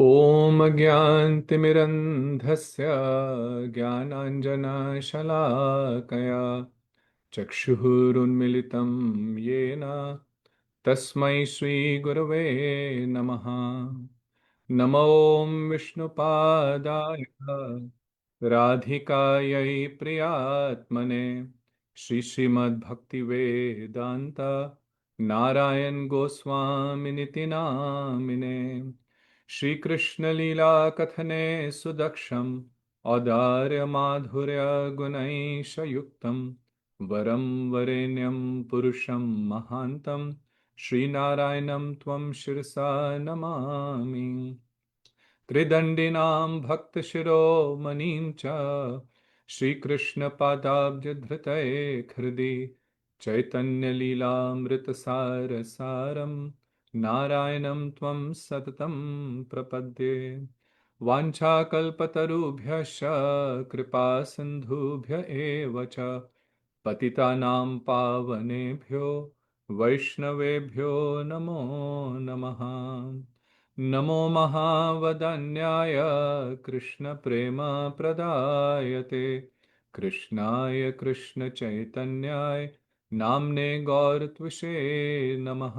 ॐ ज्ञानतिमिरन्धस्य ज्ञानाञ्जनशलाकया चक्षुरुन्मिलितं येन तस्मै श्रीगुरवे नमः। नमो विष्णुपादाय राधिकायै प्रियात्मने श्रीमद्भक्तिवेदान्त नारायण गोस्वामिनिति नामिने। श्रीकृष्णलीला कथने सुदक्षं औदार्य माधुर्य गुणैशयुक्तं वरं वरेण्यं पुरुषं महान्तं श्रीनारायणं त्वं शिरसा नमामि। त्रिदण्डिनां भक्तशिरोमणिं च श्रीकृष्णपादाब्जधृतये हृदि चैतन्यलीलामृतसारसारं नारायणं त्वं सततं प्रपद्ये। वाञ्छाकल्पतरुभ्यश्च कृपासिन्धुभ्य एव च पतितानां पावनेभ्यो वैष्णवेभ्यो नमो नमः। नमो महावदन्याय कृष्णप्रेमप्रदायते कृष्णाय कृष्णचैतन्याय नाम्ने गौरत्विषे नमः।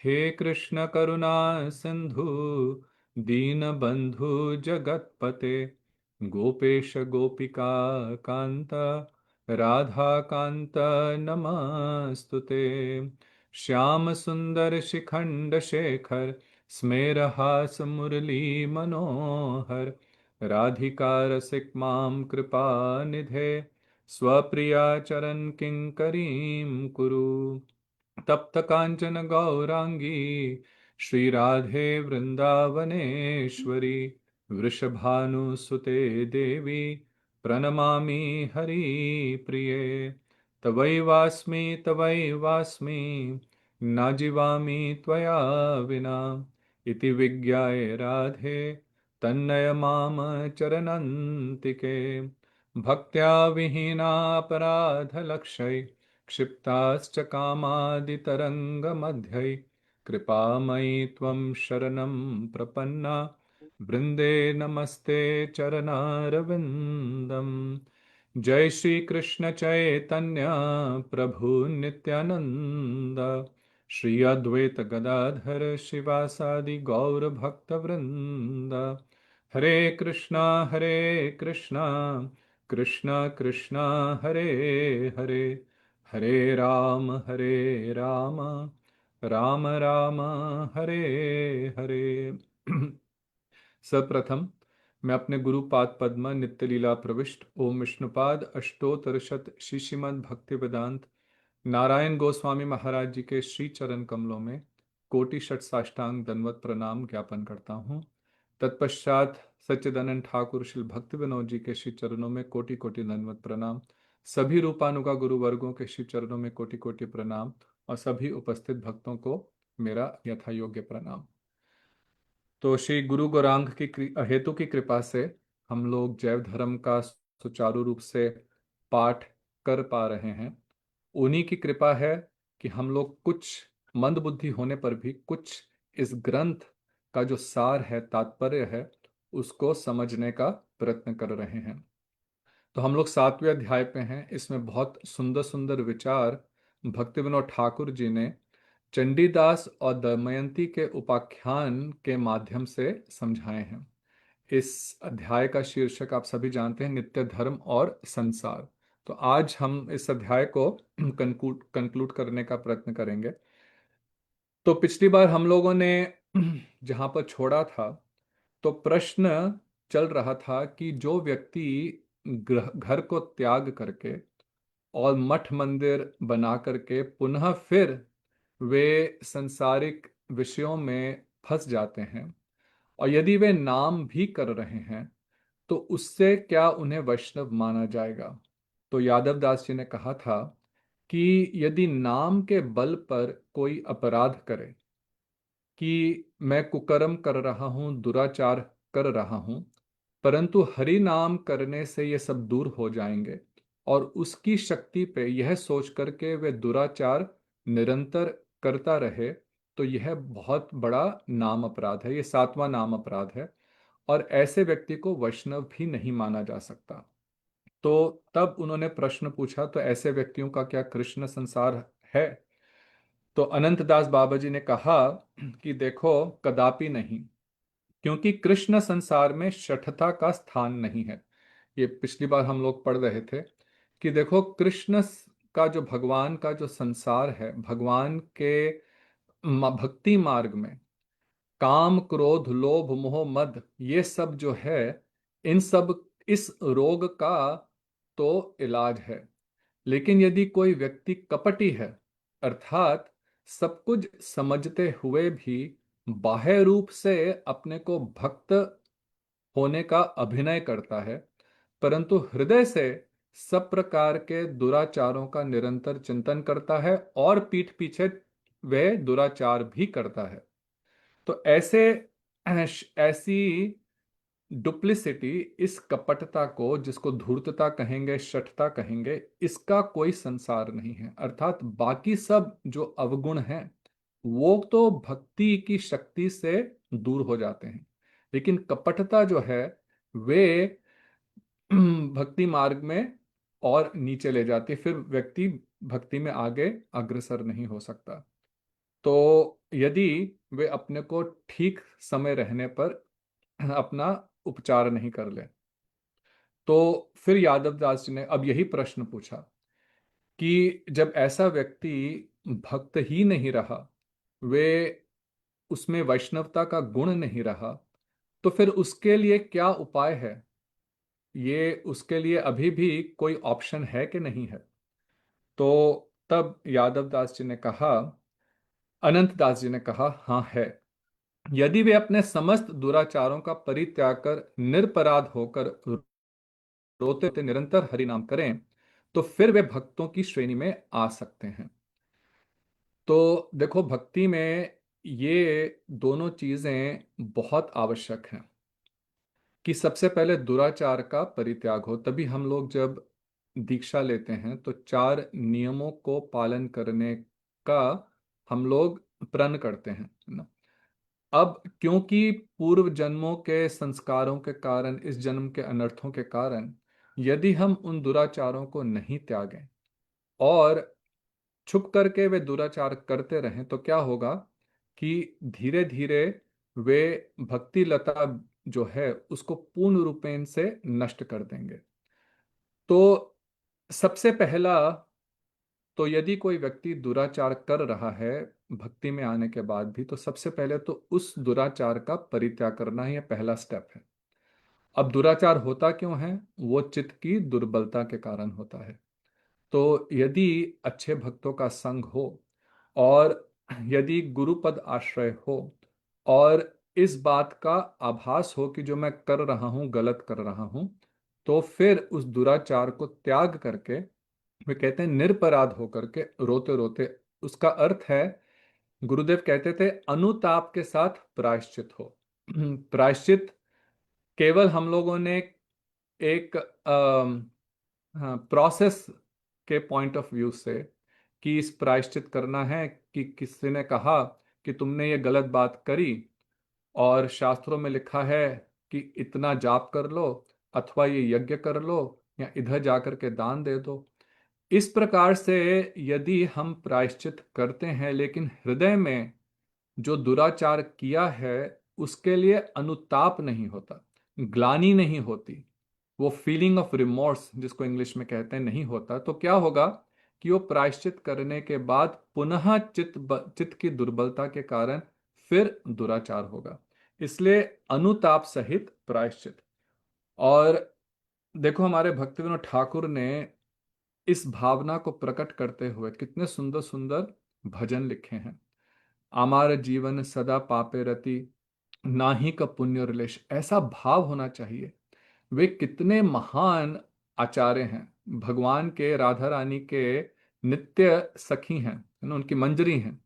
हे कृष्ण करुणा सिन्धु दीनबन्धु जगत्पते गोपेश गोपिका कान्त राधा कान्त नमस्तुते। श्याम सुंदर शिखंड शेखर स्मेरहास मुरली मनोहर राधिका रसिक मां कृपा निधे स्वप्रिया चरण किंकरीं कुरु। तप्त कांचन गौरांगी श्री राधे वृंदावनेश्वरी वृषभानुसुते देवी प्रणमामि हरिप्रिये। तवैवास्मि न जीवामि त्वया विना इति विज्ञाय राधे तन्नय माम चरनन्तिके। भक्त्या विहीनापराधलक्षै क्षिप्ताश्च कामादितरङ्गमध्यै कृपामयि त्वं शरणं प्रपन्ना वृन्दे नमस्ते चरणारविन्दम्। जय श्री कृष्ण चैतन्य प्रभु नित्यानंद श्री अद्वैत गदाधर शिवासादि गौर भक्त वृंद। हरे कृष्णा कृष्णा कृष्णा हरे हरे हरे राम राम राम हरे हरे। सर्वप्रथम मैं अपने गुरुपाद पद्म नित्य लीला प्रविष्ट ओम विष्णुपाद अष्टोत्तरशत श्री श्रीमद् भक्ति वेदांत नारायण गोस्वामी महाराज जी के श्री चरण कमलों में कोटि शत साष्टांग दंडवत प्रणाम ज्ञापन करता हूँ। तत्पश्चात सच्चिदानंद ठाकुर श्री भक्ति विनोद जी के श्री चरणों में कोटि कोटि दंडवत प्रणाम। सभी रूपानुगा गुरु वर्गों के श्री चरणों में कोटि कोटि प्रणाम और सभी उपस्थित भक्तों को मेरा यथा योग्य प्रणाम। तो श्री गुरु गौरांग की हेतु की कृपा से हम लोग जैव धर्म का सुचारू रूप से पाठ कर पा रहे हैं। उन्हीं की कृपा है कि हम लोग कुछ मंद बुद्धि होने पर भी कुछ इस ग्रंथ का जो सार है, तात्पर्य है, उसको समझने का प्रयत्न कर रहे हैं। तो हम लोग 7वें अध्याय पे हैं। इसमें बहुत सुंदर सुंदर विचार भक्ति विनोद ठाकुर जी ने चंडीदास और दमयंती के उपाख्यान के माध्यम से समझाए हैं। इस अध्याय का शीर्षक आप सभी जानते हैं, नित्य धर्म और संसार। तो आज हम इस अध्याय को कंक्लूड करने का प्रयत्न करेंगे। तो पिछली बार हम लोगों ने जहां पर छोड़ा था, तो प्रश्न चल रहा था कि जो व्यक्ति घर को त्याग करके और मठ मंदिर बना करके पुनः फिर वे संसारिक विषयों में फंस जाते हैं, और यदि वे नाम भी कर रहे हैं, तो उससे क्या उन्हें वैष्णव माना जाएगा। तो यादव दास जी ने कहा था कि यदि नाम के बल पर कोई अपराध करे कि मैं कुकर्म कर रहा हूं, दुराचार कर रहा हूं, परंतु हरि नाम करने से ये सब दूर हो जाएंगे, और उसकी शक्ति पे यह सोच करके वे दुराचार निरंतर करता रहे, तो यह बहुत बड़ा नाम अपराध है, ये सातवां नाम अपराध है, और ऐसे व्यक्ति को वैष्णव भी नहीं माना जा सकता। तो तब उन्होंने प्रश्न पूछा, तो ऐसे व्यक्तियों का क्या कृष्ण संसार है? तो अनंत दास बाबा जी ने कहा कि देखो, कदापि नहीं, क्योंकि कृष्ण संसार में शठता का स्थान नहीं है। ये पिछली बार हम लोग पढ़ रहे थे कि देखो, का जो भगवान का जो संसार है, भगवान के भक्ति मार्ग में काम क्रोध लोभ मोह मद, ये सब जो है, इन सब, इस रोग का तो इलाज है। लेकिन यदि कोई व्यक्ति कपटी है, अर्थात सब कुछ समझते हुए भी बाह्य रूप से अपने को भक्त होने का अभिनय करता है, परंतु हृदय से सब प्रकार के दुराचारों का निरंतर चिंतन करता है और पीठ पीछे वह दुराचार भी करता है, तो ऐसी डुप्लिसिटी, इस कपटता को, जिसको धूर्तता कहेंगे, शठता कहेंगे, इसका कोई संसार नहीं है। अर्थात बाकी सब जो अवगुण हैं वो तो भक्ति की शक्ति से दूर हो जाते हैं, लेकिन कपटता जो है वे भक्ति मार्ग में और नीचे ले जाती है, फिर व्यक्ति भक्ति में आगे अग्रसर नहीं हो सकता। तो यदि वे अपने को ठीक समय रहने पर अपना उपचार नहीं कर ले, तो फिर यादव दास जी ने अब यही प्रश्न पूछा कि जब ऐसा व्यक्ति भक्त ही नहीं रहा, वे, उसमें वैष्णवता का गुण नहीं रहा, तो फिर उसके लिए क्या उपाय है? ये उसके लिए अभी भी कोई ऑप्शन है कि नहीं है? तो तब यादव दास जी ने कहा, अनंत दास जी ने कहा, हाँ है। यदि वे अपने समस्त दुराचारों का परित्याग कर निरपराध होकर रोते रोते निरंतर हरि नाम करें, तो फिर वे भक्तों की श्रेणी में आ सकते हैं। तो देखो, भक्ति में ये दोनों चीजें बहुत आवश्यक हैं कि सबसे पहले दुराचार का परित्याग हो। तभी हम लोग जब दीक्षा लेते हैं तो 4 नियमों को पालन करने का हम लोग प्रण करते हैं, है ना। अब क्योंकि पूर्व जन्मों के संस्कारों के कारण, इस जन्म के अनर्थों के कारण, यदि हम उन दुराचारों को नहीं त्यागें और छुप करके वे दुराचार करते रहें, तो क्या होगा कि धीरे धीरे वे भक्ति लता जो है उसको पूर्ण रूपेण से नष्ट कर देंगे। तो सबसे पहला, तो यदि कोई व्यक्ति दुराचार कर रहा है भक्ति में आने के बाद भी, तो सबसे पहले तो उस दुराचार का परित्याग करना ही पहला स्टेप है। अब दुराचार होता क्यों है? वो चित्त की दुर्बलता के कारण होता है। तो यदि अच्छे भक्तों का संग हो और यदि गुरुपद आश्रय हो और इस बात का आभास हो कि जो मैं कर रहा हूं गलत कर रहा हूं, तो फिर उस दुराचार को त्याग करके, वे कहते हैं निरपराध होकर के रोते रोते, उसका अर्थ है, गुरुदेव कहते थे, अनुताप के साथ प्रायश्चित हो। प्रायश्चित केवल हम लोगों ने एक हाँ, प्रोसेस के पॉइंट ऑफ व्यू से कि इस प्रायश्चित करना है, कि किसी ने कहा कि तुमने ये गलत बात करी और शास्त्रों में लिखा है कि इतना जाप कर लो, अथवा ये यज्ञ कर लो, या इधर जाकर के दान दे दो। इस प्रकार से यदि हम प्रायश्चित करते हैं लेकिन हृदय में जो दुराचार किया है उसके लिए अनुताप नहीं होता, ग्लानि नहीं होती, वो फीलिंग ऑफ रिमोर्स जिसको इंग्लिश में कहते हैं नहीं होता, तो क्या होगा कि वो प्रायश्चित करने के बाद पुनः चित्त की दुर्बलता के कारण फिर दुराचार होगा। इसलिए अनुताप सहित प्रायश्चित। और देखो, हमारे भक्ति विनोद ठाकुर ने इस भावना को प्रकट करते हुए कितने सुंदर सुंदर भजन लिखे हैं। आमार जीवन सदा पापे रति, नाहि का पुण्य रिलेश, ऐसा भाव होना चाहिए। वे कितने महान आचार्य हैं, भगवान के, राधा रानी के नित्य सखी हैं, है ना, उनकी मंजरी हैं।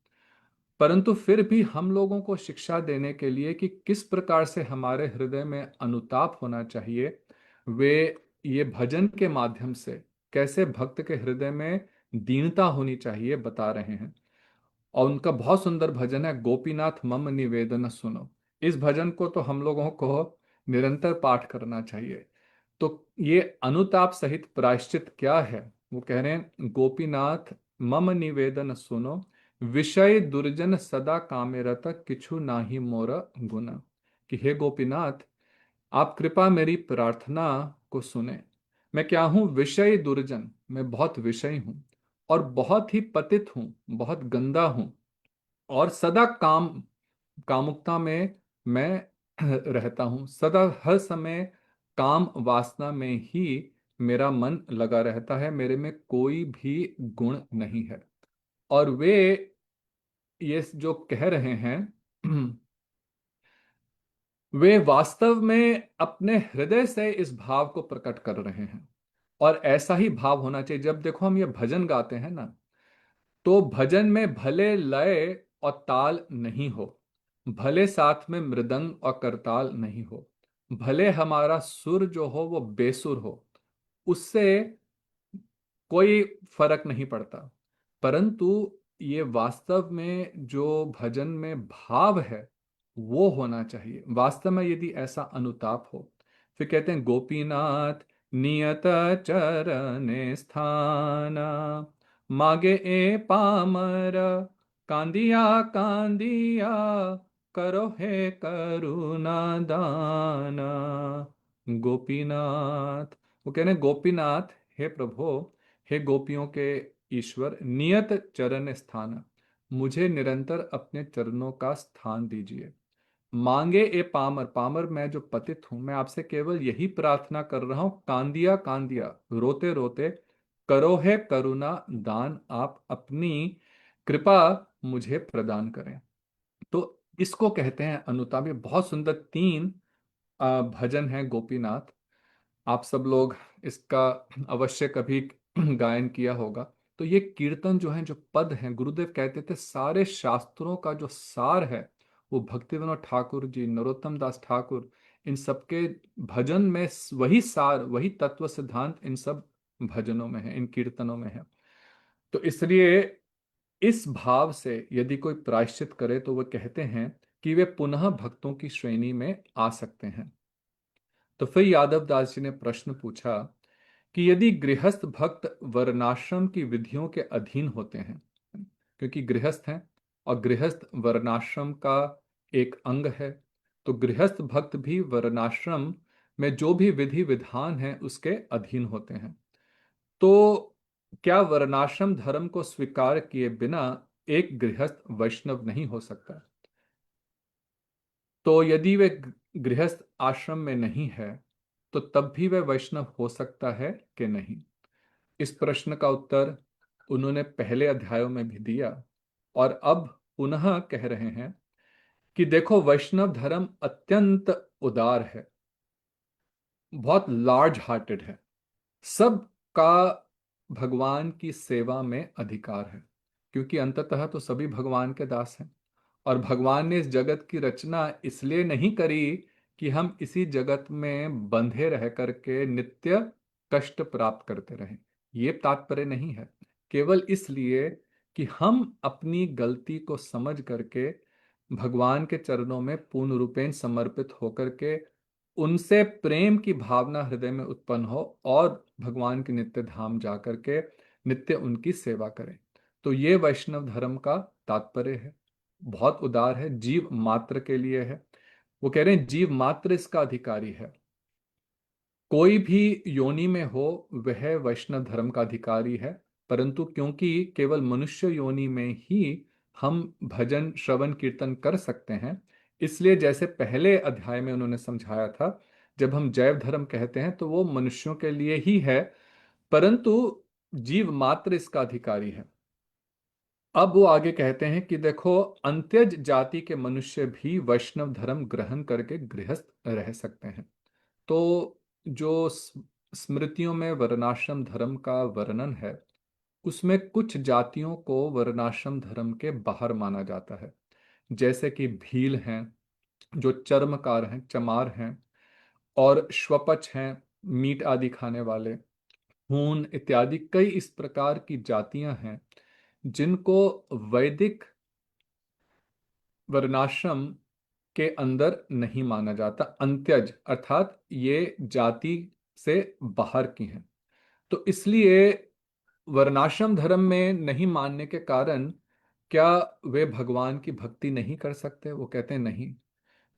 परंतु फिर भी हम लोगों को शिक्षा देने के लिए कि किस प्रकार से हमारे हृदय में अनुताप होना चाहिए, वे ये भजन के माध्यम से कैसे भक्त के हृदय में दीनता होनी चाहिए बता रहे हैं। और उनका बहुत सुंदर भजन है, गोपीनाथ मम निवेदन सुनो। इस भजन को तो हम लोगों को निरंतर पाठ करना चाहिए। तो ये अनुताप सहित प्रायश्चित क्या है? वो कह रहे हैं, गोपीनाथ मम निवेदन सुनो, विषय दुर्जन सदा कामे रत, किछु नाही मोर गुण। कि हे गोपीनाथ, आप कृपा मेरी प्रार्थना को सुने। मैं क्या हूं? विषय दुर्जन, मैं बहुत विषयी हूं, और बहुत ही पतित हूं, बहुत गंदा हूं, और सदा कामुकता में मैं रहता हूँ। सदा हर समय काम वासना में ही मेरा मन लगा रहता है, मेरे में कोई भी गुण नहीं है। और वे ये जो कह रहे हैं वे वास्तव में अपने हृदय से इस भाव को प्रकट कर रहे हैं। और ऐसा ही भाव होना चाहिए। जब देखो हम ये भजन गाते हैं ना, तो भजन में भले लय और ताल नहीं हो, भले साथ में मृदंग और करताल नहीं हो, भले हमारा सुर जो हो वो बेसुर हो, उससे कोई फर्क नहीं पड़ता। परंतु ये वास्तव में जो भजन में भाव है वो होना चाहिए। वास्तव में यदि ऐसा अनुताप हो, फिर कहते हैं, गोपीनाथ नियत चरण स्थाना, मागे ए पामर, कांदिया कांदिया, करो हे करुणा दाना। गोपीनाथ, वो कह रहे हैं, गोपीनाथ हे प्रभु, हे गोपियों के ईश्वर, नियत चरण स्थान, मुझे निरंतर अपने चरणों का स्थान दीजिए। मांगे ए पामर, पामर मैं जो पतित हूं, मैं आपसे केवल यही प्रार्थना कर रहा हूं, कांदिया कांदिया, रोते रोते, करो है करुणा दान, आप अपनी कृपा मुझे प्रदान करें। तो इसको कहते हैं अनुताप। ये बहुत सुंदर तीन भजन है गोपीनाथ। आप सब लोग इसका अवश्य कभी गायन किया होगा। तो ये कीर्तन जो है, जो पद हैं, गुरुदेव कहते थे सारे शास्त्रों का जो सार है, वो भक्ति विनोद ठाकुर जी, नरोत्तम दास ठाकुर, इन सबके भजन में वही सार, वही तत्व सिद्धांत इन सब भजनों में है, इन कीर्तनों में है। तो इसलिए इस भाव से यदि कोई प्रायश्चित करे तो वह कहते हैं कि वे पुनः भक्तों की श्रेणी में आ सकते हैं। तो फिर यादव दास जी ने प्रश्न पूछा कि यदि गृहस्थ भक्त वर्णाश्रम की विधियों के अधीन होते हैं, क्योंकि गृहस्थ हैं और गृहस्थ वर्णाश्रम का एक अंग है, तो गृहस्थ भक्त भी वर्णाश्रम में जो भी विधि विधान है उसके अधीन होते हैं, तो क्या वर्णाश्रम धर्म को स्वीकार किए बिना एक गृहस्थ वैष्णव नहीं हो सकता? तो यदि वे गृहस्थ आश्रम में नहीं है, तो तब भी वह वैष्णव हो सकता है कि नहीं? इस प्रश्न का उत्तर उन्होंने पहले अध्यायों में भी दिया, और अब पुनः कह रहे हैं कि देखो, वैष्णव धर्म अत्यंत उदार है, बहुत लार्ज हार्टेड है, सबका भगवान की सेवा में अधिकार है, क्योंकि अंततः तो सभी भगवान के दास हैं। और भगवान ने इस जगत की रचना इसलिए नहीं करी कि हम इसी जगत में बंधे रह करके नित्य कष्ट प्राप्त करते रहें। ये तात्पर्य नहीं है। केवल इसलिए कि हम अपनी गलती को समझ करके भगवान के चरणों में पूर्ण रूपेण समर्पित होकर के उनसे प्रेम की भावना हृदय में उत्पन्न हो, और भगवान के नित्य धाम जा करके नित्य उनकी सेवा करें। तो ये वैष्णव धर्म का तात्पर्य है, बहुत उदार है, जीव मात्र के लिए है। वो कह रहे हैं जीव मात्र इसका अधिकारी है। कोई भी योनि में हो वह वैष्णव धर्म का अधिकारी है, परंतु क्योंकि केवल मनुष्य योनि में ही हम भजन श्रवण कीर्तन कर सकते हैं, इसलिए जैसे पहले अध्याय में उन्होंने समझाया था, जब हम जैव धर्म कहते हैं तो वो मनुष्यों के लिए ही है, परंतु जीव मात्र इसका अधिकारी है। अब वो आगे कहते हैं कि देखो, अंत्यज जाति के मनुष्य भी वैष्णव धर्म ग्रहण करके गृहस्थ रह सकते हैं। तो जो स्मृतियों में वर्णाश्रम धर्म का वर्णन है, उसमें कुछ जातियों को वर्णाश्रम धर्म के बाहर माना जाता है, जैसे कि भील हैं, जो चर्मकार हैं, चमार हैं, और श्वपच हैं, मीट आदि खाने वाले, हून इत्यादि कई इस प्रकार की जातियां हैं जिनको वैदिक वर्णाश्रम के अंदर नहीं माना जाता, अंत्यज अर्थात ये जाति से बाहर की हैं। तो इसलिए वर्णाश्रम धर्म में नहीं मानने के कारण क्या वे भगवान की भक्ति नहीं कर सकते? वो कहते हैं नहीं।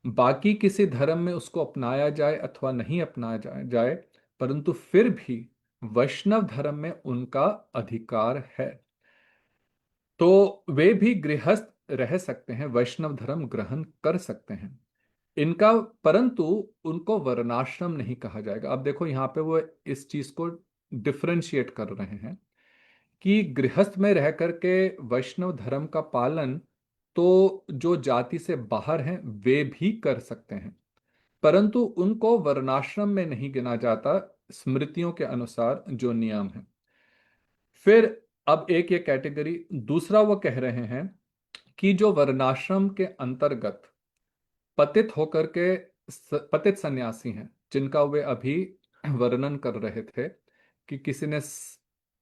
बाकी किसी धर्म में उसको अपनाया जाए अथवा नहीं अपनाया जाए, परंतु फिर भी वैष्णव धर्म में उनका अधिकार है। तो वे भी गृहस्थ रह सकते हैं, वैष्णव धर्म ग्रहण कर सकते हैं इनका, परंतु उनको वर्णाश्रम नहीं कहा जाएगा। अब देखो यहाँ पे वो इस चीज को डिफरेंशिएट कर रहे हैं कि गृहस्थ में रह करके वैष्णव धर्म का पालन तो जो जाति से बाहर हैं वे भी कर सकते हैं, परंतु उनको वर्णाश्रम में नहीं गिना जाता स्मृतियों के अनुसार जो नियम है। फिर अब एक ये कैटेगरी, दूसरा वो कह रहे हैं कि जो वर्णाश्रम के अंतर्गत पतित होकर के पतित सन्यासी हैं, जिनका वे अभी वर्णन कर रहे थे कि किसी ने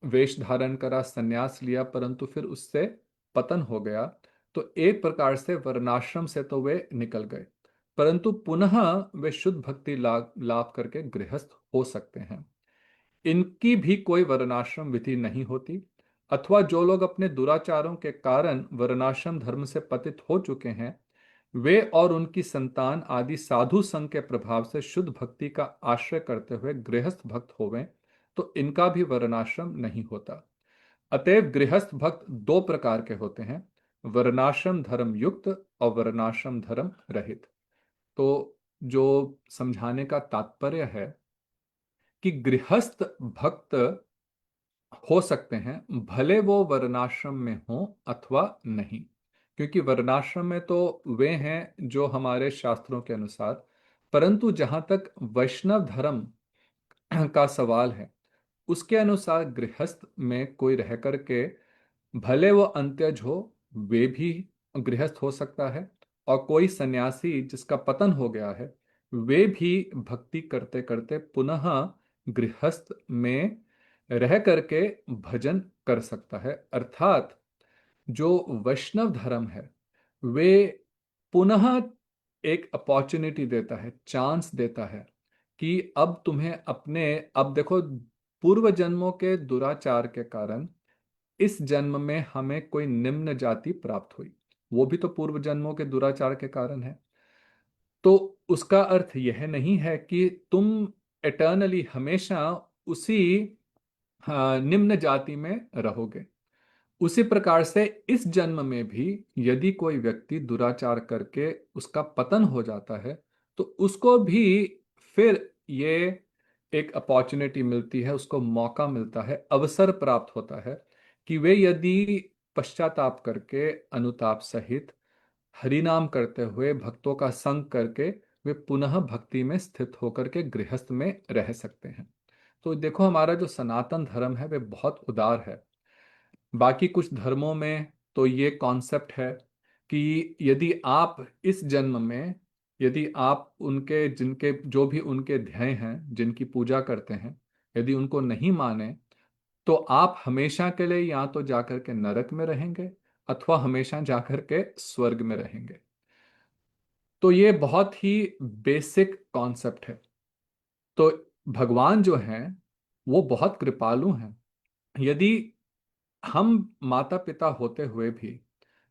वेश धारण करा, सन्यास लिया, परंतु फिर उससे पतन हो गया, तो एक प्रकार से वर्णाश्रम से तो वे निकल गए, परंतु पुनः वे शुद्ध भक्ति लाभ लाभ करके गृहस्थ हो सकते हैं। इनकी भी कोई वर्णाश्रम विधि नहीं होती, अथवा जो लोग अपने दुराचारों के कारण वर्णाश्रम धर्म से पतित हो चुके हैं, वे और उनकी संतान आदि साधु संघ के प्रभाव से शुद्ध भक्ति का आश्रय करते हुए गृहस्थ भक्त होवें, तो इनका भी वर्णाश्रम नहीं होता। अतएव गृहस्थ भक्त दो प्रकार के होते हैं, वर्णाश्रम धर्म युक्त और वर्णाश्रम धर्म रहित। तो जो समझाने का तात्पर्य है कि गृहस्थ भक्त हो सकते हैं, भले वो वर्णाश्रम में हो अथवा नहीं, क्योंकि वर्णाश्रम में तो वे हैं जो हमारे शास्त्रों के अनुसार, परंतु जहां तक वैष्णव धर्म का सवाल है उसके अनुसार गृहस्थ में कोई रह करके भले वो अंत्यज हो वे भी गृहस्थ हो सकता है, और कोई सन्यासी जिसका पतन हो गया है वे भी भक्ति करते करते पुनः गृहस्थ में रह करके भजन कर सकता है। अर्थात जो वैष्णव धर्म है वे पुनः एक अपॉर्चुनिटी देता है, चांस देता है कि अब तुम्हें अपने, अब देखो पूर्व जन्मों के दुराचार के कारण इस जन्म में हमें कोई निम्न जाति प्राप्त हुई, वो भी तो पूर्व जन्मों के दुराचार के कारण है। तो उसका अर्थ यह नहीं है कि तुम एटर्नली हमेशा उसी निम्न जाति में रहोगे। उसी प्रकार से इस जन्म में भी यदि कोई व्यक्ति दुराचार करके उसका पतन हो जाता है तो उसको भी फिर ये एक अपॉर्चुनिटी मिलती है, उसको मौका मिलता है, अवसर प्राप्त होता है कि वे यदि पश्चाताप करके अनुताप सहित हरिनाम करते हुए भक्तों का संग करके वे पुनः भक्ति में स्थित होकर के गृहस्थ में रह सकते हैं। तो देखो हमारा जो सनातन धर्म है वे बहुत उदार है। बाकी कुछ धर्मों में तो ये कॉन्सेप्ट है कि यदि आप इस जन्म में, यदि आप उनके जिनके जो भी उनके ध्येय हैं जिनकी पूजा करते हैं यदि उनको नहीं माने तो आप हमेशा के लिए या तो जाकर के नरक में रहेंगे अथवा हमेशा जाकर के स्वर्ग में रहेंगे। तो ये बहुत ही बेसिक कॉन्सेप्ट है। तो भगवान जो हैं वो बहुत कृपालु हैं। यदि हम माता पिता होते हुए भी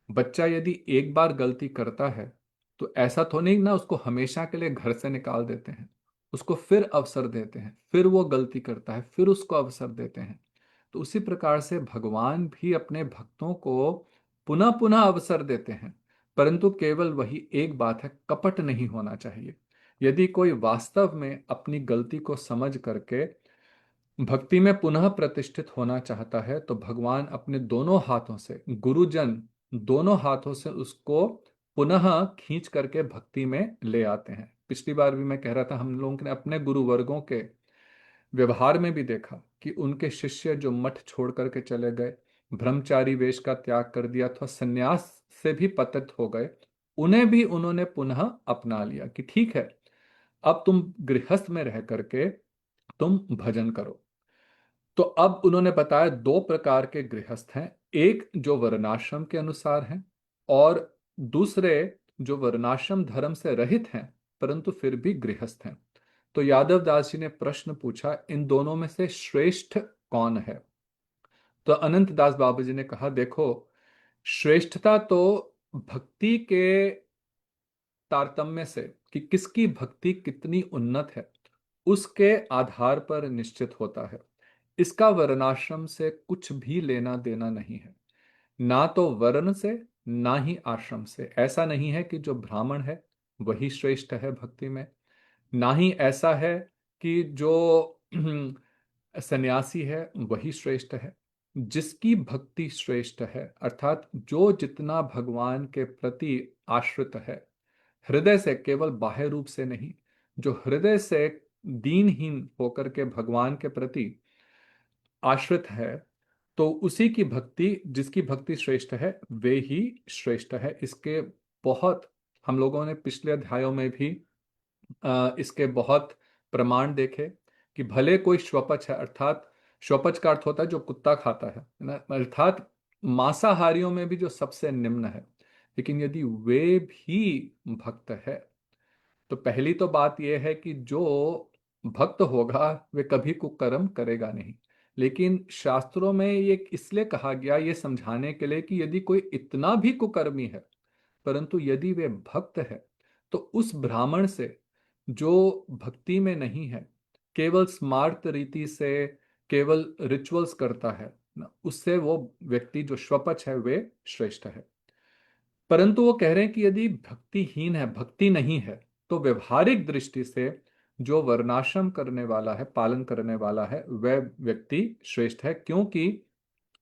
बच्चा यदि एक बार गलती करता है तो ऐसा तो नहीं ना उसको हमेशा के लिए घर से निकाल देते हैं, उसको फिर अवसर देते हैं, फिर वो गलती करता है फिर उसको अवसर देते हैं। तो उसी प्रकार से भगवान भी अपने भक्तों को पुनः पुनः अवसर देते हैं, परंतु केवल वही एक बात है, कपट नहीं होना चाहिए। यदि कोई वास्तव में अपनी गलती को समझ करके भक्ति में पुनः प्रतिष्ठित होना चाहता है तो भगवान अपने दोनों हाथों से, गुरुजन दोनों हाथों से उसको पुनः खींच करके भक्ति में ले आते हैं। पिछली बार भी मैं कह रहा था हम लोगों ने अपने गुरु वर्गों के व्यवहार में भी देखा कि उनके शिष्य जो मठ छोड़ करके चले गए, ब्रह्मचारी वेश का त्याग कर दिया अथवा संन्यास से भी पतित हो गए, उन्हें भी उन्होंने पुनः अपना लिया कि ठीक है अब तुम गृहस्थ में रह करके तुम भजन करो। तो अब उन्होंने बताया दो प्रकार के गृहस्थ हैं, एक जो वर्णाश्रम के अनुसार हैं और दूसरे जो वर्णाश्रम धर्म से रहित हैं परंतु फिर भी गृहस्थ हैं। तो यादव दास जी ने प्रश्न पूछा, इन दोनों में से श्रेष्ठ कौन है? तो अनंत दास बाबा जी ने कहा, देखो, श्रेष्ठता तो भक्ति के तारतम्य से, कि किसकी भक्ति कितनी उन्नत है, उसके आधार पर निश्चित होता है। इसका वर्णाश्रम से कुछ भी लेना देना नहीं है, ना तो वर्ण से ना ही आश्रम से। ऐसा नहीं है कि जो ब्राह्मण है वही श्रेष्ठ है भक्ति में, ना ही ऐसा है कि जो सन्यासी है वही श्रेष्ठ है। जिसकी भक्ति श्रेष्ठ है, अर्थात जो जितना भगवान के प्रति आश्रित है, हृदय से, केवल बाह्य रूप से नहीं, जो हृदय से दीनहीन होकर के भगवान के प्रति आश्रित है, तो उसी की भक्ति, जिसकी भक्ति श्रेष्ठ है वे ही श्रेष्ठ है। इसके बहुत, हम लोगों ने पिछले अध्यायों में भी इसके बहुत प्रमाण देखे, कि भले कोई श्वपच है, अर्थात श्वपच का अर्थ होता है जो कुत्ता खाता है ना, अर्थात मांसाहारियों में भी जो सबसे निम्न है, लेकिन यदि वे भी भक्त है, तो पहली तो बात यह है कि जो भक्त होगा वे कभी कुकर्म करेगा नहीं। लेकिन शास्त्रों में ये इसलिए कहा गया, ये समझाने के लिए कि यदि कोई इतना भी कुकर्मी है, परंतु यदि वे भक्त है, तो उस ब्राह्मण से जो भक्ति में नहीं है, केवल स्मार्त रीति से, केवल रिचुअल्स करता है ना, उससे वो व्यक्ति जो श्वपच है वे श्रेष्ठ है। परंतु वो कह रहे हैं कि यदि भक्तिहीन है, भक्ति नहीं है, तो व्यवहारिक दृष्टि से जो वर्णाश्रम करने वाला है, पालन करने वाला है, वह व्यक्ति श्रेष्ठ है, क्योंकि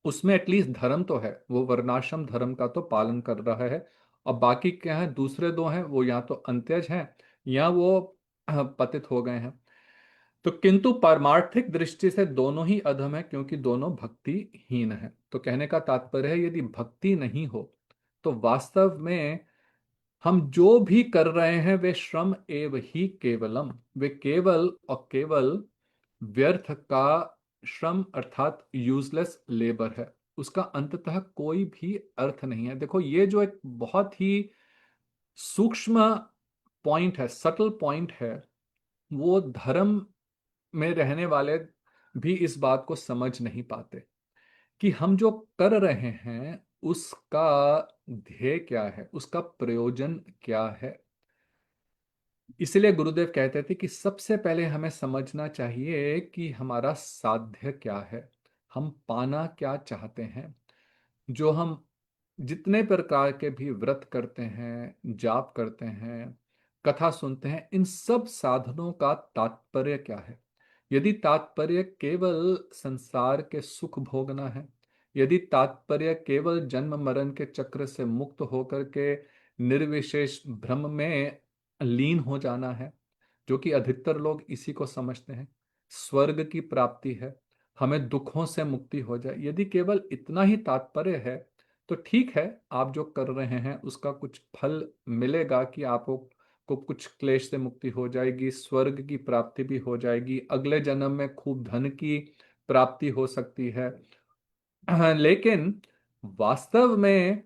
उसमें एटलीस्ट धर्म तो है, वो वर्णाश्रम धर्म का तो पालन कर रहा है। और बाकी क्या है, दूसरे दो हैं, वो या तो अंत्यज हैं या वो पतित हो गए हैं। तो किंतु पारमार्थिक दृष्टि से दोनों ही अधम है, क्योंकि दोनों भक्तिहीन है। तो कहने का तात्पर्य है, यदि भक्ति नहीं हो तो वास्तव में हम जो भी कर रहे हैं वे श्रम एव ही केवलम, वे केवल और केवल व्यर्थ का श्रम, अर्थात यूजलेस लेबर है। उसका अंततः कोई भी अर्थ नहीं है। देखो, ये जो एक बहुत ही सूक्ष्म पॉइंट है, सटल पॉइंट है, वो धर्म में रहने वाले भी इस बात को समझ नहीं पाते, कि हम जो कर रहे हैं उसका ध्येय क्या है, उसका प्रयोजन क्या है। इसलिए गुरुदेव कहते थे कि सबसे पहले हमें समझना चाहिए कि हमारा साध्य क्या है, हम पाना क्या चाहते हैं। जो हम जितने प्रकार के भी व्रत करते हैं, जाप करते हैं, कथा सुनते हैं, इन सब साधनों का तात्पर्य क्या है? यदि तात्पर्य केवल संसार के सुख भोगना है, यदि तात्पर्य केवल जन्म मरण के चक्र से मुक्त होकर के निर्विशेष ब्रह्म में लीन हो जाना है, जो कि अधिकतर लोग इसी को समझते हैं, स्वर्ग की प्राप्ति है, हमें दुखों से मुक्ति हो जाए, यदि केवल इतना ही तात्पर्य है, तो ठीक है, आप जो कर रहे हैं उसका कुछ फल मिलेगा, कि आपको कुछ क्लेश से मुक्ति हो जाएगी, स्वर्ग की प्राप्ति भी हो जाएगी, अगले जन्म में खूब धन की प्राप्ति हो सकती है। लेकिन वास्तव में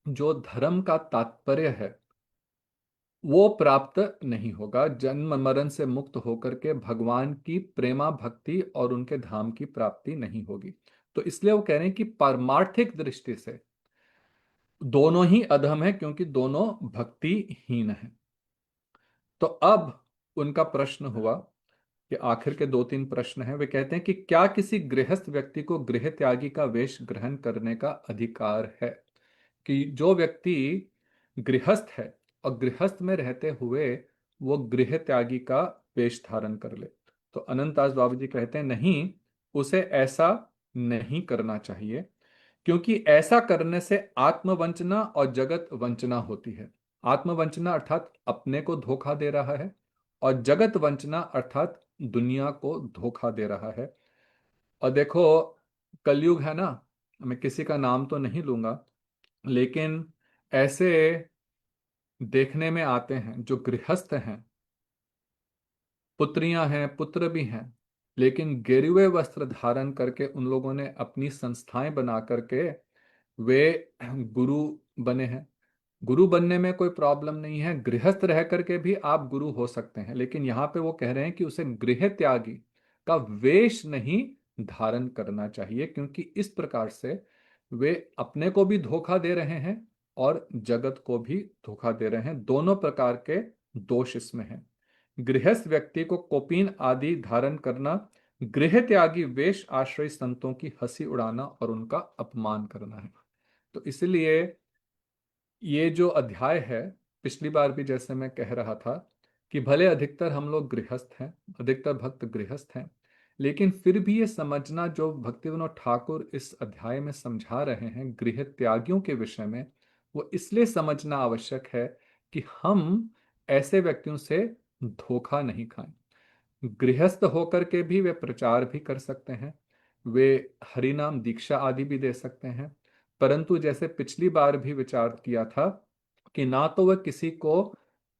जो धर्म का तात्पर्य है वो प्राप्त नहीं होगा। जन्म मरण से मुक्त होकर के भगवान की प्रेमा भक्ति और उनके धाम की प्राप्ति नहीं होगी। तो इसलिए वो कह रहे हैं कि पारमार्थिक दृष्टि से दोनों ही अधम है, क्योंकि दोनों भक्तिहीन है। तो अब उनका प्रश्न हुआ, कि आखिर के दो तीन प्रश्न हैं। वे कहते हैं कि क्या किसी गृहस्थ व्यक्ति को गृह त्यागी का वेश ग्रहण करने का अधिकार है? कि जो व्यक्ति गृहस्थ है और गृहस्थ में रहते हुए वो गृह त्यागी का वेश धारण कर ले, तो अनंतदास बाबू जी कहते हैं नहीं, उसे ऐसा नहीं करना चाहिए, क्योंकि ऐसा करने से आत्मवंचना और जगत वंचना होती है। आत्मवंचना अर्थात अपने को धोखा दे रहा है, और जगत वंचना अर्थात दुनिया को धोखा दे रहा है। और देखो, कलयुग है ना, मैं किसी का नाम तो नहीं लूंगा, लेकिन ऐसे देखने में आते हैं जो गृहस्थ हैं, पुत्रियां हैं, पुत्र भी हैं, लेकिन गेरुए वस्त्र धारण करके उन लोगों ने अपनी संस्थाएं बना करके वे गुरु बने हैं। गुरु बनने में कोई प्रॉब्लम नहीं है, गृहस्थ रह करके भी आप गुरु हो सकते हैं, लेकिन यहां पे वो कह रहे हैं कि उसे गृह त्यागी का वेश नहीं धारण करना चाहिए, क्योंकि इस प्रकार से वे अपने को भी धोखा दे रहे हैं और जगत को भी धोखा दे रहे हैं। दोनों प्रकार के दोष इसमें हैं। गृहस्थ व्यक्ति को कौपीन आदि धारण करना, गृह त्यागी वेश आश्रय संतों की हंसी उड़ाना और उनका अपमान करना है। तो इसलिए ये जो अध्याय है, पिछली बार भी जैसे मैं कह रहा था कि भले अधिकतर हम लोग गृहस्थ हैं, अधिकतर भक्त गृहस्थ हैं, लेकिन फिर भी ये समझना जो भक्तिविनोद ठाकुर इस अध्याय में समझा रहे हैं गृह त्यागियों के विषय में, वो इसलिए समझना आवश्यक है कि हम ऐसे व्यक्तियों से धोखा नहीं खाएं। गृहस्थ होकर के भी वे प्रचार भी कर सकते हैं, वे हरिनाम दीक्षा आदि भी दे सकते हैं, परंतु जैसे पिछली बार भी विचार किया था कि ना तो वह किसी को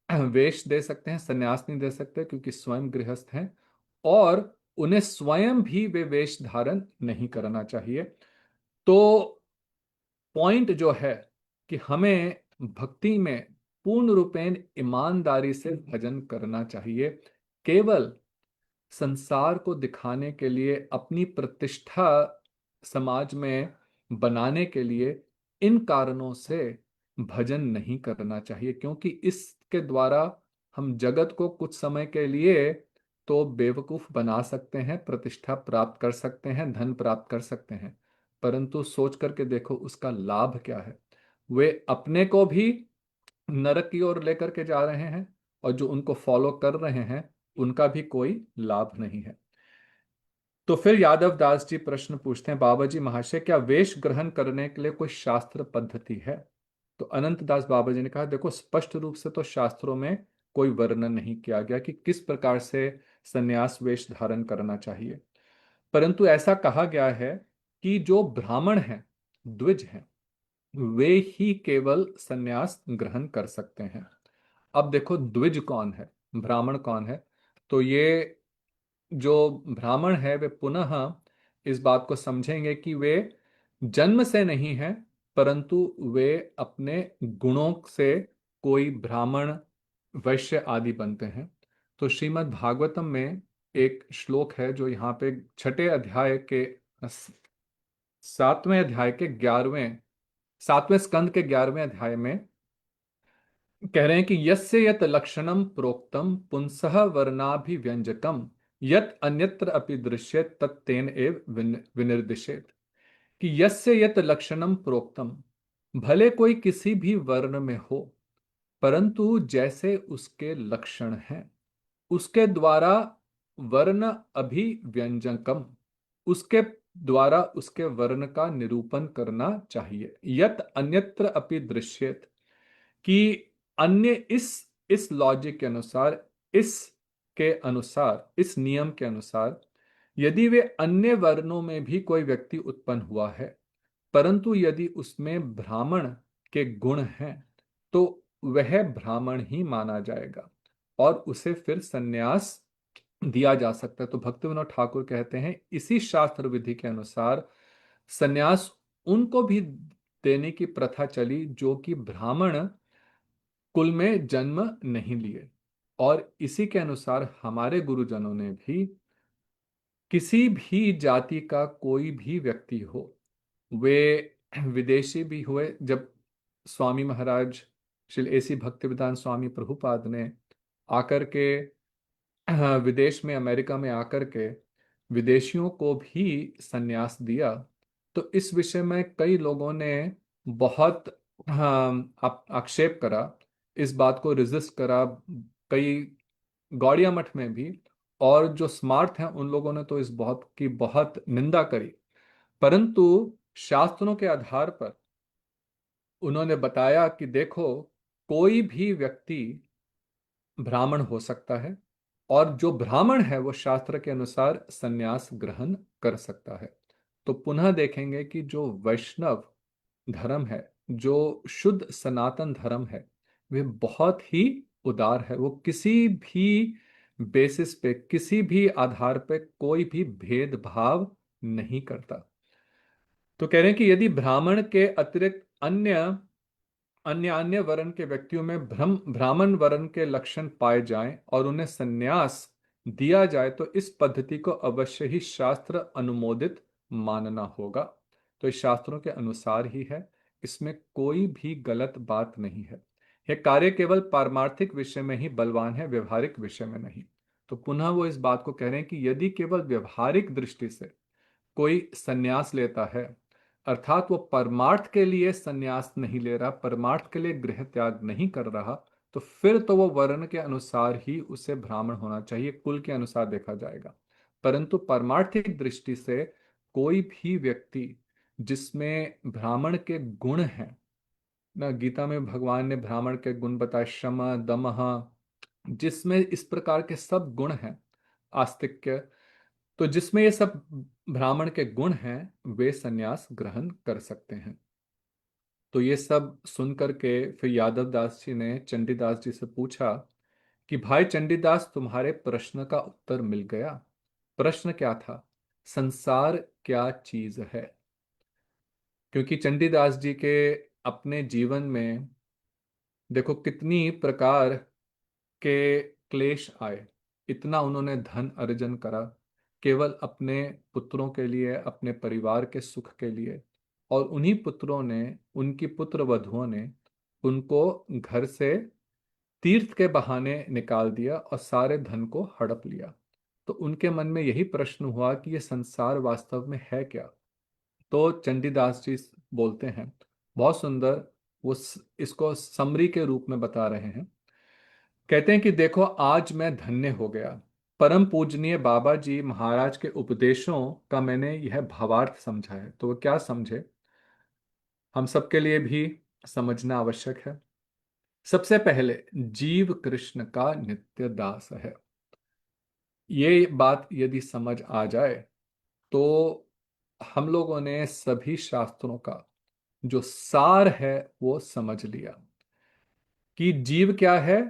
वेश दे सकते हैं, संन्यास नहीं दे सकते क्योंकि स्वयं गृहस्थ हैं, और उन्हें स्वयं भी वे वेश धारण नहीं करना चाहिए। तो पॉइंट जो है कि हमें भक्ति में पूर्ण रूपेण ईमानदारी से भजन करना चाहिए। केवल संसार को दिखाने के लिए, अपनी प्रतिष्ठा समाज में बनाने के लिए इन कारणों से भजन नहीं करना चाहिए, क्योंकि इसके द्वारा हम जगत को कुछ समय के लिए तो बेवकूफ बना सकते हैं, प्रतिष्ठा प्राप्त कर सकते हैं, धन प्राप्त कर सकते हैं, परंतु सोच करके देखो उसका लाभ क्या है। वे अपने को भी नरक की ओर लेकर के जा रहे हैं और जो उनको फॉलो कर रहे हैं उनका भी कोई लाभ नहीं है। तो फिर यादव दास जी प्रश्न पूछते हैं, बाबा जी महाशय क्या वेश ग्रहण करने के लिए कोई शास्त्र पद्धति है? तो अनंत दास बाबा जी ने कहा, देखो स्पष्ट रूप से तो शास्त्रों में कोई वर्णन नहीं किया गया कि किस प्रकार से संन्यास वेश धारण करना चाहिए, परंतु ऐसा कहा गया है कि जो ब्राह्मण हैं, द्विज हैं, वे ही केवल संन्यास ग्रहण कर सकते हैं। अब देखो द्विज कौन है, ब्राह्मण कौन है? तो ये जो ब्राह्मण है वे पुनः इस बात को समझेंगे कि वे जन्म से नहीं है, परंतु वे अपने गुणों से कोई ब्राह्मण, वैश्य आदि बनते हैं। तो श्रीमद् भागवतम में एक श्लोक है जो यहाँ पे छठे अध्याय के 7वें अध्याय में कह रहे हैं कि यस्य यत लक्षणम प्रोक्तम पुंसः वर्णाभिव्यंजकम यत अन्यत्र अपि दृश्येत तत्तेन एव विनिर्दिशेत। कि यस्य यत लक्षणम प्रोक्तम, भले कोई किसी भी वर्ण में हो, परंतु जैसे उसके लक्षण हैं उसके द्वारा वर्ण अभिव्यंजकम, उसके द्वारा उसके वर्ण का निरूपण करना चाहिए। यत अन्यत्र अपि दृश्येत, कि अन्य इस लॉजिक के अनुसार, इस के अनुसार, इस नियम के अनुसार यदि वे अन्य वर्णों में भी कोई व्यक्ति उत्पन्न हुआ है, परंतु यदि उसमें ब्राह्मण के गुण हैं तो वह ब्राह्मण ही माना जाएगा और उसे फिर संन्यास दिया जा सकता है। तो भक्तिविनोद ठाकुर कहते हैं इसी शास्त्र विधि के अनुसार संन्यास उनको भी देने की प्रथा चली जो कि ब्राह्मण कुल में जन्म नहीं लिए, और इसी के अनुसार हमारे गुरुजनों ने भी किसी भी जाति का कोई भी व्यक्ति हो, वे विदेशी भी हुए, जब स्वामी महाराज श्री एसी भक्तिवेदांत स्वामी प्रभुपाद ने आकर के विदेश में, अमेरिका में आकर के विदेशियों को भी संन्यास दिया, तो इस विषय में कई लोगों ने बहुत आक्षेप करा, इस बात को रिजिस्ट करा, कई गौड़िया मठ में भी, और जो स्मार्ट हैं उन लोगों ने तो इस बहुत की बहुत निंदा करी, परंतु शास्त्रों के आधार पर उन्होंने बताया कि देखो कोई भी व्यक्ति ब्राह्मण हो सकता है और जो ब्राह्मण है वो शास्त्र के अनुसार संन्यास ग्रहण कर सकता है। तो पुनः देखेंगे कि जो वैष्णव धर्म है, जो शुद्ध सनातन धर्म है, वे बहुत ही उदार है, वो किसी भी बेसिस पे, किसी भी आधार पे कोई भी भेदभाव नहीं करता। तो कह रहे हैं कि यदि ब्राह्मण के अतिरिक्त अन्य अन्य अन्य वर्ण के व्यक्तियों में ब्राह्मण वर्ण के लक्षण पाए जाएं और उन्हें संन्यास दिया जाए तो इस पद्धति को अवश्य ही शास्त्र अनुमोदित मानना होगा। तो इस शास्त्रों के अनुसार ही है, इसमें कोई भी गलत बात नहीं है। यह कार्य केवल पारमार्थिक विषय में ही बलवान है, व्यवहारिक विषय में नहीं। तो पुनः वो इस बात को कह रहे हैं कि यदि केवल व्यवहारिक दृष्टि से कोई संन्यास लेता है, अर्थात वो परमार्थ के लिए संन्यास नहीं ले रहा, परमार्थ के लिए गृह त्याग नहीं कर रहा, तो फिर तो वो वर्ण के अनुसार ही उसे ब्राह्मण होना चाहिए, कुल के अनुसार देखा जाएगा। परंतु परमार्थिक दृष्टि से कोई भी व्यक्ति जिसमें ब्राह्मण के गुण हैं, ना गीता में भगवान ने ब्राह्मण के गुण बताए, शम दमः, जिसमें इस प्रकार के सब गुण हैं, आस्तिक्य, तो जिसमें ये सब ब्राह्मण के गुण हैं, वे संन्यास ग्रहण कर सकते हैं। तो ये सब सुन करके फिर यादव दास जी ने चंडीदास जी से पूछा कि भाई चंडीदास, तुम्हारे प्रश्न का उत्तर मिल गया। प्रश्न क्या था? संसार क्या चीज है? क्योंकि चंडीदास जी के अपने जीवन में देखो कितनी प्रकार के क्लेश आए, इतना उन्होंने धन अर्जन करा केवल अपने पुत्रों के लिए, अपने परिवार के सुख के लिए, और उन्हीं पुत्रों ने, उनकी पुत्र वधुओं ने उनको घर से तीर्थ के बहाने निकाल दिया और सारे धन को हड़प लिया। तो उनके मन में यही प्रश्न हुआ कि ये संसार वास्तव में है क्या? तो चंडीदास जी बोलते हैं, बहुत सुंदर, वो इसको समरी के रूप में बता रहे हैं। कहते हैं कि देखो, आज मैं धन्य हो गया। परम पूजनीय बाबा जी महाराज के उपदेशों का मैंने यह भावार्थ समझा है। तो वो क्या समझे, हम सबके लिए भी समझना आवश्यक है। सबसे पहले, जीव कृष्ण का नित्य दास है। ये बात यदि समझ आ जाए तो हम लोगों ने सभी शास्त्रों का जो सार है वो समझ लिया कि जीव क्या है?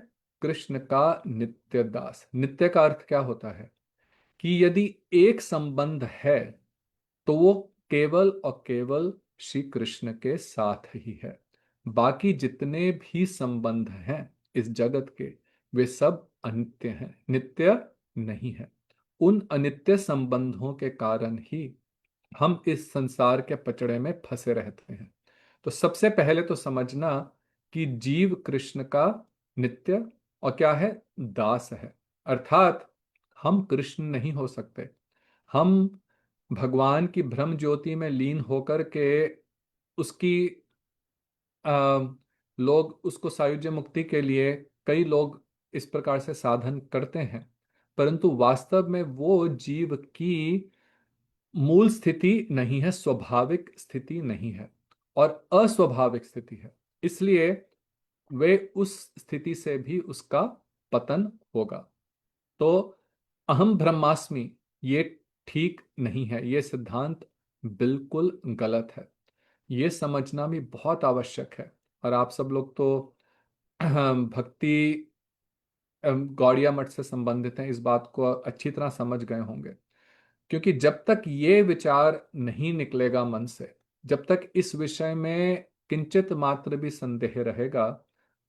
कृष्ण का नित्य दास। नित्य का अर्थ क्या होता है कि यदि एक संबंध है तो वो केवल और केवल श्री कृष्ण के साथ ही है। बाकी जितने भी संबंध हैं इस जगत के, वे सब अनित्य हैं, नित्य नहीं है। उन अनित्य संबंधों के कारण ही हम इस संसार के पचड़े में फंसे रहते हैं। तो सबसे पहले तो समझना कि जीव कृष्ण का नित्य और क्या है? दास है। अर्थात हम कृष्ण नहीं हो सकते। हम भगवान की ब्रह्म ज्योति में लीन होकर के उसकी आ, लोग उसको सायुज्य मुक्ति के लिए कई लोग इस प्रकार से साधन करते हैं, परंतु वास्तव में वो जीव की मूल स्थिति नहीं है, स्वाभाविक स्थिति नहीं है और अस्वाभाविक स्थिति है। इसलिए वे उस स्थिति से भी उसका पतन होगा। तो अहम ब्रह्मास्मि ये ठीक नहीं है, ये सिद्धांत बिल्कुल गलत है। ये समझना भी बहुत आवश्यक है। और आप सब लोग तो भक्ति गौड़िया मठ से संबंधित हैं, इस बात को अच्छी तरह समझ गए होंगे। क्योंकि जब तक ये विचार नहीं निकलेगा मन से, जब तक इस विषय में किंचित मात्र भी संदेह रहेगा,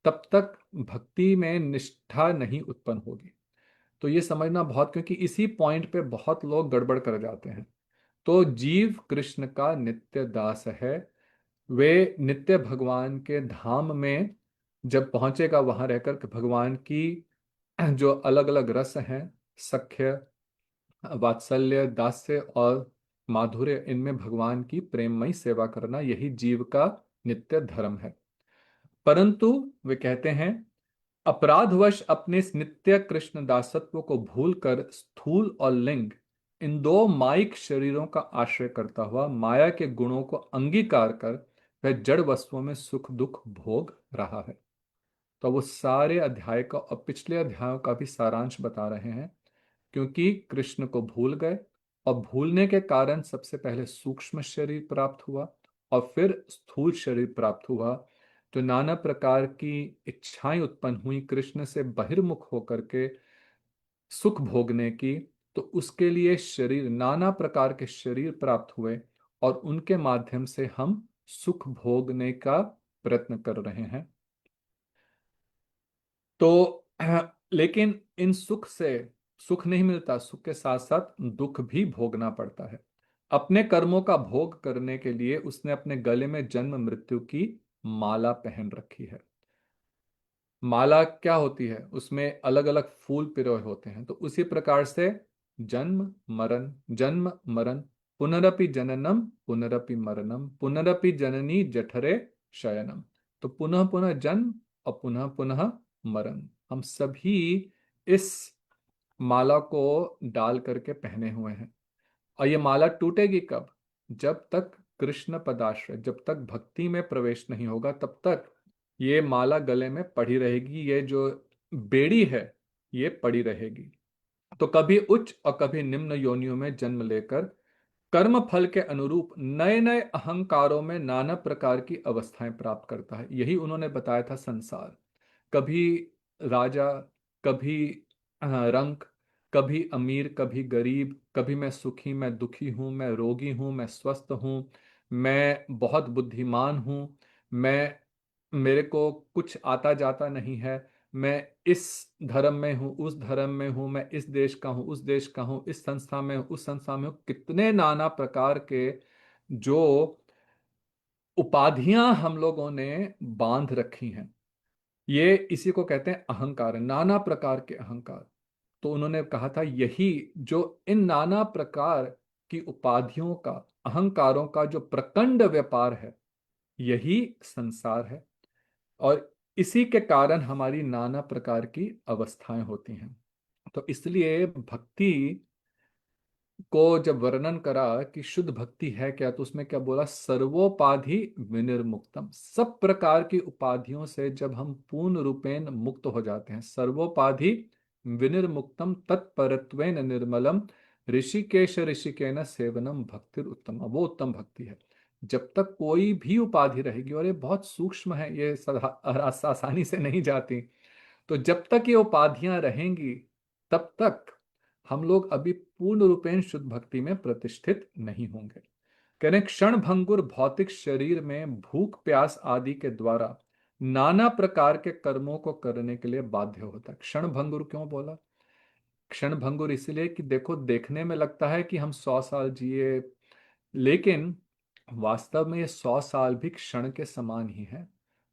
तब तक भक्ति में निष्ठा नहीं उत्पन्न होगी। तो ये समझना बहुत, क्योंकि इसी पॉइंट पे बहुत लोग गड़बड़ कर जाते हैं। तो जीव कृष्ण का नित्य दास है। वे नित्य भगवान के धाम में जब पहुंचेगा, वहां रहकर के भगवान की जो अलग अलग रस हैं, सख्य, वात्सल्य, दास्य और माधुर्य, इनमें भगवान की प्रेममयी सेवा करना, यही जीव का नित्य धर्म है। परंतु वे कहते हैं, अपराधवश अपने इस नित्य कृष्ण दासत्व को भूलकर स्थूल और लिंग, इन दो माइक शरीरों का आश्रय करता हुआ माया के गुणों को अंगीकार कर वह जड़ वस्तुओं में सुख दुख भोग रहा है। तो वो सारे अध्याय का और पिछले अध्यायों का भी सारांश बता रहे हैं। क्योंकि कृष्ण को भूल गए और भूलने के कारण सबसे पहले सूक्ष्म शरीर प्राप्त हुआ और फिर स्थूल शरीर प्राप्त हुआ। तो नाना प्रकार की इच्छाएं उत्पन्न हुई कृष्ण से बहिर्मुख होकर के सुख भोगने की। तो उसके लिए शरीर, नाना प्रकार के शरीर प्राप्त हुए और उनके माध्यम से हम सुख भोगने का प्रयत्न कर रहे हैं। तो लेकिन इन सुख से सुख नहीं मिलता, सुख के साथ साथ दुख भी भोगना पड़ता है। अपने कर्मों का भोग करने के लिए उसने अपने गले में जन्म मृत्यु की माला पहन रखी है। माला क्या होती है, उसमें अलग अलग फूल पिरोए होते हैं। तो उसी प्रकार से जन्म मरण, जन्म मरण, पुनरपि जननम पुनरपि मरणम, पुनरपि जननी जठरे शयनम। तो पुनः पुनः जन्म और पुनः पुनः मरण, हम सभी इस माला को डाल करके पहने हुए हैं। और ये माला टूटेगी कब? जब तक कृष्ण पदाश्रय, जब तक भक्ति में प्रवेश नहीं होगा, तब तक ये माला गले में पड़ी रहेगी। ये जो बेड़ी है ये पड़ी रहेगी। तो कभी उच्च और कभी निम्न योनियों में जन्म लेकर कर्म फल के अनुरूप नए नए अहंकारों में नाना प्रकार की अवस्थाएं प्राप्त करता है। यही उन्होंने बताया था संसार। कभी राजा, कभी रंक, कभी अमीर कभी गरीब, कभी मैं सुखी मैं दुखी हूं, मैं रोगी हूं मैं स्वस्थ हूं, मैं बहुत बुद्धिमान हूं, मैं मेरे को कुछ आता जाता नहीं है, मैं इस धर्म में हूँ उस धर्म में हूँ, मैं इस देश का हूँ उस देश का हूँ, इस संस्था में हूँ उस संस्था में हूँ। कितने नाना प्रकार के जो उपाधियां हम लोगों ने बांध रखी हैं, ये इसी को कहते हैं अहंकार, नाना प्रकार के अहंकार। तो उन्होंने कहा था यही जो इन नाना प्रकार की उपाधियों का, अहंकारों का जो प्रचंड व्यापार है, यही संसार है। और इसी के कारण हमारी नाना प्रकार की अवस्थाएं होती हैं। तो इसलिए भक्ति को जब वर्णन करा कि शुद्ध भक्ति है क्या, तो उसमें क्या बोला, सर्वोपाधि विनिर्मुक्तम। सब प्रकार की उपाधियों से जब हम पूर्ण रूपेण मुक्त हो जाते हैं, सर्वोपाधि विनिर्मुक्तम तत्परत्वेन निर्मलम, ऋषिकेश ऋषिकेन सेवनम भक्तिर उत्तम, वो उत्तम भक्ति है। जब तक कोई भी उपाधि रहेगी, और ये बहुत सूक्ष्म है, ये आसानी से नहीं जाती, तो जब तक ये उपाधियां रहेंगी तब तक हम लोग अभी पूर्ण रूपेण शुद्ध भक्ति में प्रतिष्ठित नहीं होंगे। कह रहे क्षण भंगुर भौतिक शरीर में भूख प्यास आदि के द्वारा नाना प्रकार के कर्मों को करने के लिए बाध्य होता है। क्षण भंगुर क्यों बोला? क्षण भंगुर इसलिए कि देखो, देखने में लगता है कि हम 100 साल जिए, लेकिन वास्तव में ये 100 साल भी क्षण के समान ही है।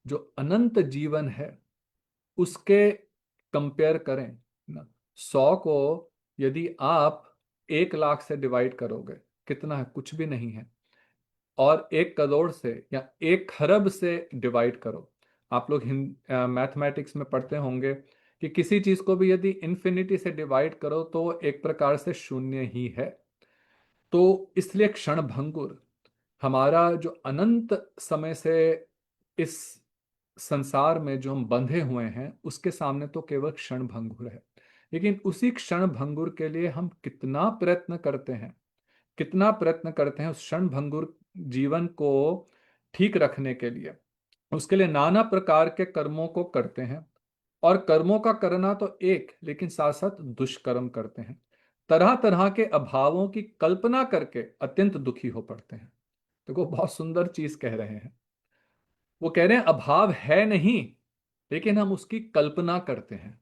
जो अनंत जीवन है उसके कंपेयर करें ना, 100 को यदि आप 1 लाख से डिवाइड करोगे, कितना है? कुछ भी नहीं है। और 1 करोड़ से या 1 खरब से डिवाइड करो। आप लोग मैथमेटिक्स में पढ़ते होंगे कि किसी चीज को भी यदि इन्फिनिटी से डिवाइड करो तो एक प्रकार से शून्य ही है। तो इसलिए क्षण भंगुर, हमारा जो अनंत समय से इस संसार में जो हम बंधे हुए हैं, उसके सामने तो केवल क्षण भंगुर है। लेकिन उसी क्षण भंगुर के लिए हम कितना प्रयत्न करते हैं, कितना प्रयत्न करते हैं उस क्षण भंगुर जीवन को ठीक रखने के लिए। उसके लिए नाना प्रकार के कर्मों को करते हैं। और कर्मों का करना तो एक, लेकिन साथ साथ दुष्कर्म करते हैं। तरह तरह के अभावों की कल्पना करके अत्यंत दुखी हो पड़ते हैं। देखो, बहुत सुंदर चीज कह रहे हैं। वो कह रहे हैं अभाव है नहीं, लेकिन हम उसकी कल्पना करते हैं।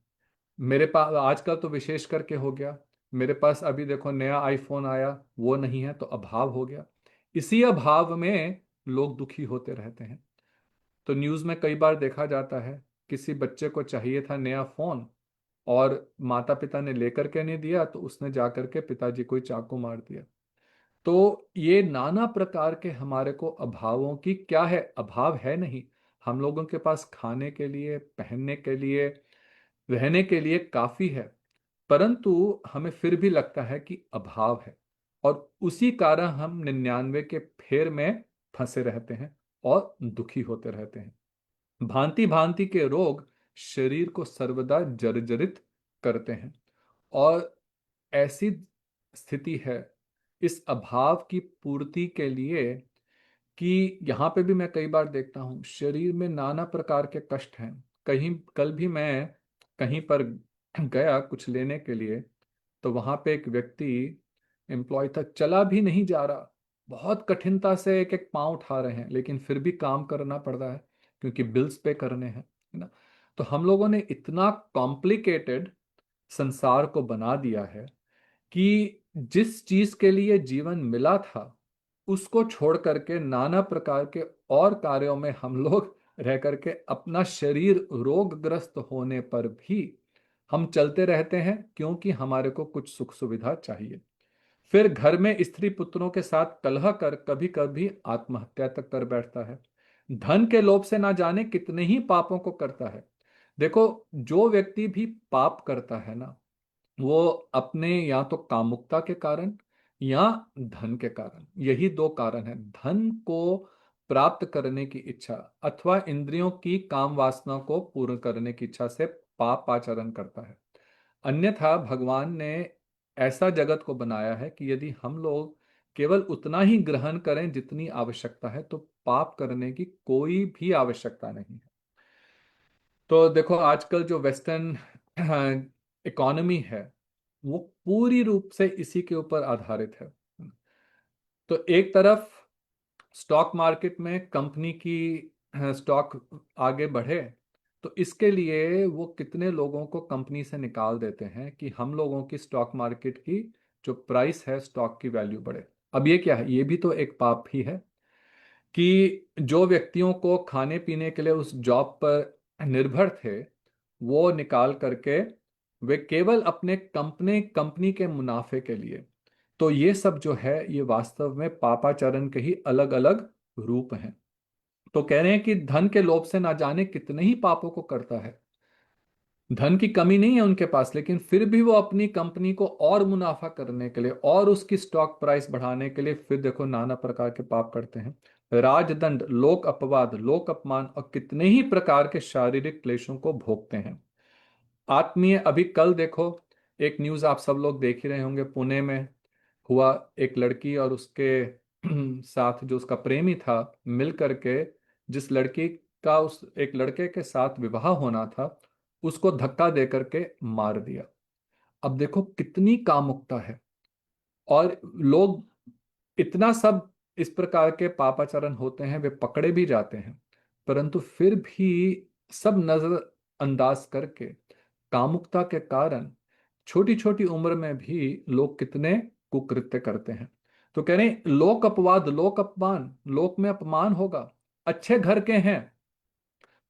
मेरे पास आजकल तो विशेष करके हो गया, मेरे पास अभी देखो नया आईफोन आया, वो नहीं है तो अभाव हो गया। इसी अभाव में लोग दुखी होते रहते हैं। तो न्यूज़ में कई बार देखा जाता है, किसी बच्चे को चाहिए था नया फोन, और माता पिता ने लेकर के नहीं दिया, तो उसने जाकर के पिताजी को ही चाकू मार दिया। तो ये नाना प्रकार के हमारे को अभावों की क्या है, अभाव है नहीं। हम लोगों के पास खाने के लिए, पहनने के लिए, रहने के लिए काफी है, परंतु हमें फिर भी लगता है कि अभाव है। और उसी कारण हम 99 के फेर में फंसे रहते हैं और दुखी होते रहते हैं। भांति भांति के रोग शरीर को सर्वदा जर्जरित करते हैं। और ऐसी स्थिति है इस अभाव की पूर्ति के लिए कि यहाँ पे भी मैं कई बार देखता हूँ शरीर में नाना प्रकार के कष्ट हैं। कहीं कल भी मैं कहीं पर गया कुछ लेने के लिए, तो वहां पे एक व्यक्ति, एम्प्लॉय था, चला भी नहीं जा रहा, बहुत कठिनता से एक एक पाँव उठा रहे हैं, लेकिन फिर भी काम करना पड़ रहा है। क्योंकि बिल्स पे करने हैं, है ना। तो हम लोगों ने इतना कॉम्प्लिकेटेड संसार को बना दिया है कि जिस चीज के लिए जीवन मिला था उसको छोड़ करके नाना प्रकार के और कार्यों में हम लोग रह करके अपना शरीर रोगग्रस्त होने पर भी हम चलते रहते हैं, क्योंकि हमारे को कुछ सुख सुविधा चाहिए। फिर घर में स्त्री पुत्रों के साथ कलह कर कभी कभी आत्महत्या तक कर बैठता है। धन के लोभ से ना जाने कितने ही पापों को करता है। देखो, जो व्यक्ति भी पाप करता है ना, वो अपने या तो कामुकता के कारण या धन के कारण, यही दो कारण है। धन को प्राप्त करने की इच्छा अथवा इंद्रियों की काम वासना को पूर्ण करने की इच्छा से पाप आचरण करता है। अन्यथा भगवान ने ऐसा जगत को बनाया है कि यदि हम लोग केवल उतना ही ग्रहण करें जितनी आवश्यकता है, तो पाप करने की कोई भी आवश्यकता नहीं है। तो देखो, आजकल जो वेस्टर्न इकोनॉमी है वो पूरी रूप से इसी के ऊपर आधारित है। तो एक तरफ स्टॉक मार्केट में कंपनी की स्टॉक आगे बढ़े, तो इसके लिए वो कितने लोगों को कंपनी से निकाल देते हैं कि हम लोगों की स्टॉक मार्केट की जो प्राइस है, स्टॉक की वैल्यू बढ़े। अब ये क्या है? ये भी तो एक पाप ही है कि जो व्यक्तियों को खाने पीने के लिए उस जॉब पर निर्भर थे, वो निकाल करके वे केवल अपने कंपनी कंपनी के मुनाफे के लिए। तो ये सब जो है ये वास्तव में पापाचरण के ही अलग अलग रूप हैं। तो कह रहे हैं कि धन के लोभ से ना जाने कितने ही पापों को करता है। धन की कमी नहीं है उनके पास, लेकिन फिर भी वो अपनी कंपनी को और मुनाफा करने के लिए और उसकी स्टॉक प्राइस बढ़ाने के लिए फिर देखो नाना प्रकार के पाप करते हैं। राजदंड, लोक अपवाद, लोक अपमान और कितने ही प्रकार के शारीरिक क्लेशों को भोगते हैं। आत्मीय, अभी कल देखो, एक न्यूज आप सब लोग देख ही रहे होंगे, पुणे में हुआ। एक लड़की और उसके साथ जो उसका प्रेमी था मिल करके जिस लड़की का उस एक लड़के के साथ विवाह होना था, उसको धक्का दे करके मार दिया। अब देखो कितनी कामुकता है। और लोग इतना सब इस प्रकार के पापाचरण होते हैं, वे पकड़े भी जाते हैं, परंतु फिर भी सब नजरअंदाज करके कामुकता के कारण छोटी छोटी उम्र में भी लोग कितने कुकृत्य करते हैं। तो कह रहे हैं लोक अपवाद, लोक अपमान, लोक में अपमान होगा। अच्छे घर के हैं,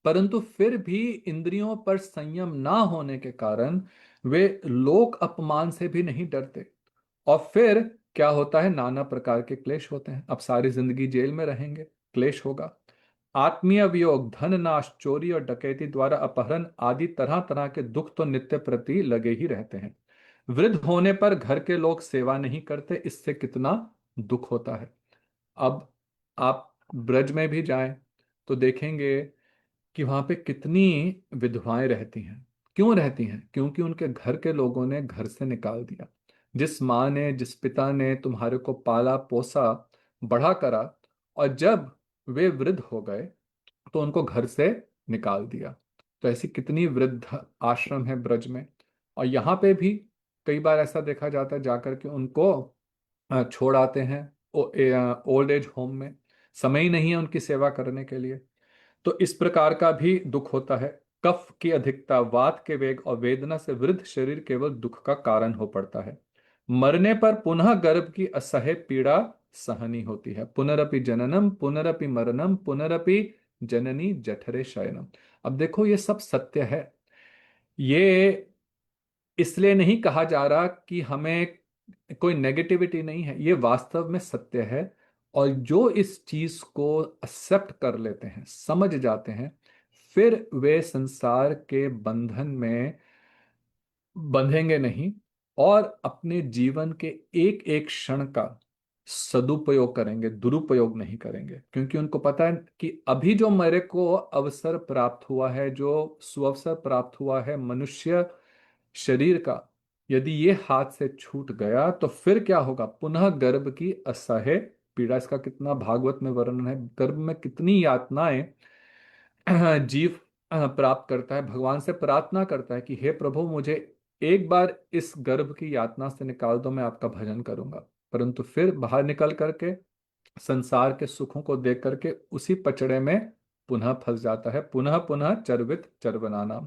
परंतु फिर भी इंद्रियों पर संयम ना होने के कारण वे लोक अपमान से भी नहीं डरते। और फिर क्या होता है? नाना प्रकार के क्लेश होते हैं। अब सारी जिंदगी जेल में रहेंगे, क्लेश होगा। आत्मीय वियोग, धन नाश, चोरी और डकैती द्वारा अपहरण आदि तरह तरह के दुख तो नित्य प्रति लगे ही रहते हैं। वृद्ध होने पर घर के लोग सेवा नहीं करते, इससे कितना दुख होता है। अब आप ब्रज में भी जाएं तो देखेंगे कि वहां पे कितनी विधवाएं रहती हैं। क्यों रहती हैं? क्योंकि उनके घर के लोगों ने घर से निकाल दिया। जिस माँ ने, जिस पिता ने तुम्हारे को पाला पोसा, बड़ा करा, और जब वे वृद्ध हो गए तो उनको घर से निकाल दिया। तो ऐसी कितनी वृद्ध आश्रम है ब्रज में। और यहाँ पे भी कई बार ऐसा देखा जाता है, जाकर के उनको छोड़ आते हैं ओल्ड एज होम में। समय ही नहीं है उनकी सेवा करने के लिए। तो इस प्रकार का भी दुख होता है। कफ की अधिकता, वात के वेग और वेदना से वृद्ध शरीर केवल दुख का कारण हो पड़ता है। मरने पर पुनः गर्भ की असह्य पीड़ा सहनी होती है। पुनरपि जननम पुनरपि मरणम पुनरपि जननी जठरे शयनम। अब देखो ये सब सत्य है। ये इसलिए नहीं कहा जा रहा कि हमें कोई नेगेटिविटी नहीं है, ये वास्तव में सत्य है। और जो इस चीज को एक्सेप्ट कर लेते हैं, समझ जाते हैं, फिर वे संसार के बंधन में बंधेंगे नहीं और अपने जीवन के एक एक क्षण का सदुपयोग करेंगे, दुरुपयोग नहीं करेंगे। क्योंकि उनको पता है कि अभी जो मेरे को अवसर प्राप्त हुआ है, जो सुअवसर प्राप्त हुआ है मनुष्य शरीर का, यदि ये हाथ से छूट गया तो फिर क्या होगा? पुनः गर्भ की असह्य पीड़ा। इसका कितना भागवत में वर्णन है, गर्भ में कितनी यातनाएं जीव प्राप्त करता है। भगवान से प्रार्थना करता है कि हे प्रभु, मुझे एक बार इस गर्भ की यातना से निकाल दो, मैं आपका भजन करूंगा। परंतु फिर बाहर निकल करके संसार के सुखों को देख करके उसी पचड़े में पुनः फंस जाता है, पुनः पुनः चर्वित चर्वनाना।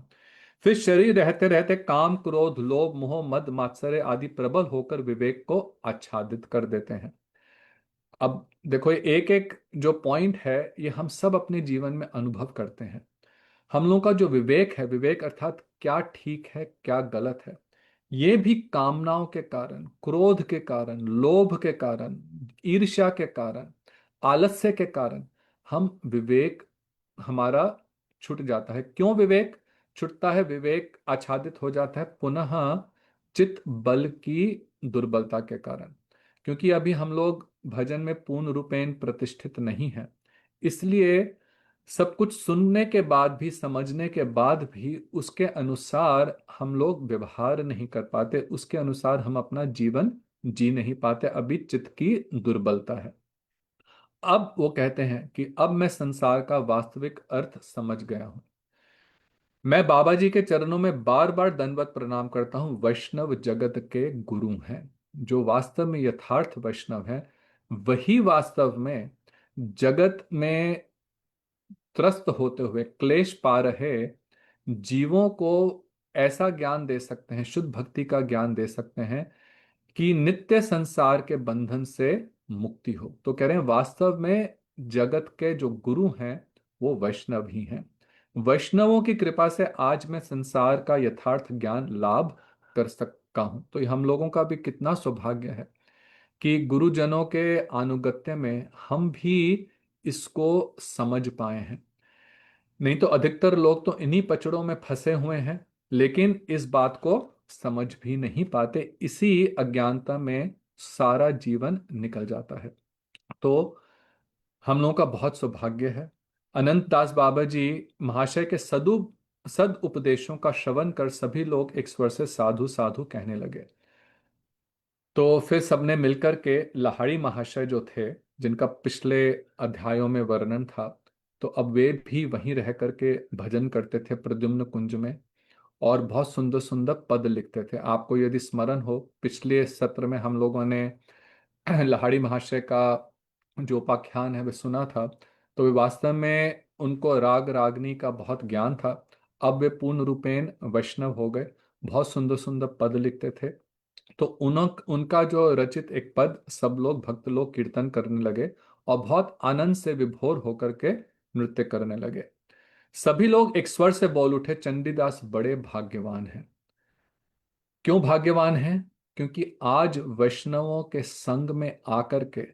फिर शरीर रहते रहते काम क्रोध लोभ मोह मद मात्सर्य आदि प्रबल होकर विवेक को आच्छादित कर देते हैं। अब देखो, ये एक एक जो पॉइंट है ये हम सब अपने जीवन में अनुभव करते हैं। हम लोगों का जो विवेक है, विवेक अर्थात क्या ठीक है क्या गलत है, ये भी कामनाओं के कारण, क्रोध के कारण, लोभ के कारण, ईर्ष्या के कारण, आलस्य के कारण हम विवेक हमारा छूट जाता है। क्यों विवेक छूटता है? विवेक आच्छादित हो जाता है पुनः चित्त बल की दुर्बलता के कारण। क्योंकि अभी हम लोग भजन में पूर्ण रूपेण प्रतिष्ठित नहीं है, इसलिए सब कुछ सुनने के बाद भी, समझने के बाद भी उसके अनुसार हम लोग व्यवहार नहीं कर पाते, उसके अनुसार हम अपना जीवन जी नहीं पाते। अभी चित्त की दुर्बलता है। अब वो कहते हैं कि अब मैं संसार का वास्तविक अर्थ समझ गया हूं। मैं बाबा जी के चरणों में बार बार दंडवत प्रणाम करता हूं। वैष्णव जगत के गुरु हैं। जो वास्तव में यथार्थ वैष्णव है, वही वास्तव में जगत में त्रस्त होते हुए, क्लेश पा रहे जीवों को ऐसा ज्ञान दे सकते हैं, शुद्ध भक्ति का ज्ञान दे सकते हैं कि नित्य संसार के बंधन से मुक्ति हो। तो कह रहे हैं वास्तव में जगत के जो गुरु हैं वो वैष्णव ही हैं। वैष्णवों की कृपा से आज मैं संसार का यथार्थ ज्ञान लाभ कर सका हूं। तो ये हम लोगों का भी कितना सौभाग्य है कि गुरुजनों के अनुगत्य में हम भी इसको समझ पाए हैं। नहीं तो अधिकतर लोग तो इन्हीं पचड़ों में फंसे हुए हैं, लेकिन इस बात को समझ भी नहीं पाते। इसी अज्ञानता में सारा जीवन निकल जाता है। तो हम लोगों का बहुत सौभाग्य है। अनंत दास बाबा जी महाशय के सद उपदेशों का श्रवण कर सभी लोग एक स्वर से साधु साधु कहने लगे। तो फिर सबने मिलकर के लाहिड़ी महाशय जो थे, जिनका पिछले अध्यायों में वर्णन था, तो अब वे भी वहीं रह करके भजन करते थे प्रद्युम्न कुंज में, और बहुत सुंदर सुंदर पद लिखते थे। आपको यदि स्मरण हो, पिछले सत्र में हम लोगों ने लाहिड़ी महाशय का जो उपाख्यान है वह सुना था। तो वे वास्तव में, उनको राग रागनी का बहुत ज्ञान था। अब वे पूर्ण रूपेण वैष्णव हो गए, बहुत सुंदर सुंदर पद लिखते थे। तो उनका जो रचित एक पद सब लोग, भक्त लोग कीर्तन करने लगे और बहुत आनंद से विभोर होकर के नृत्य करने लगे। सभी लोग एक स्वर से बोल उठे, चंडीदास बड़े भाग्यवान हैं। क्यों भाग्यवान हैं? क्योंकि आज वैष्णवों के संग में आकर के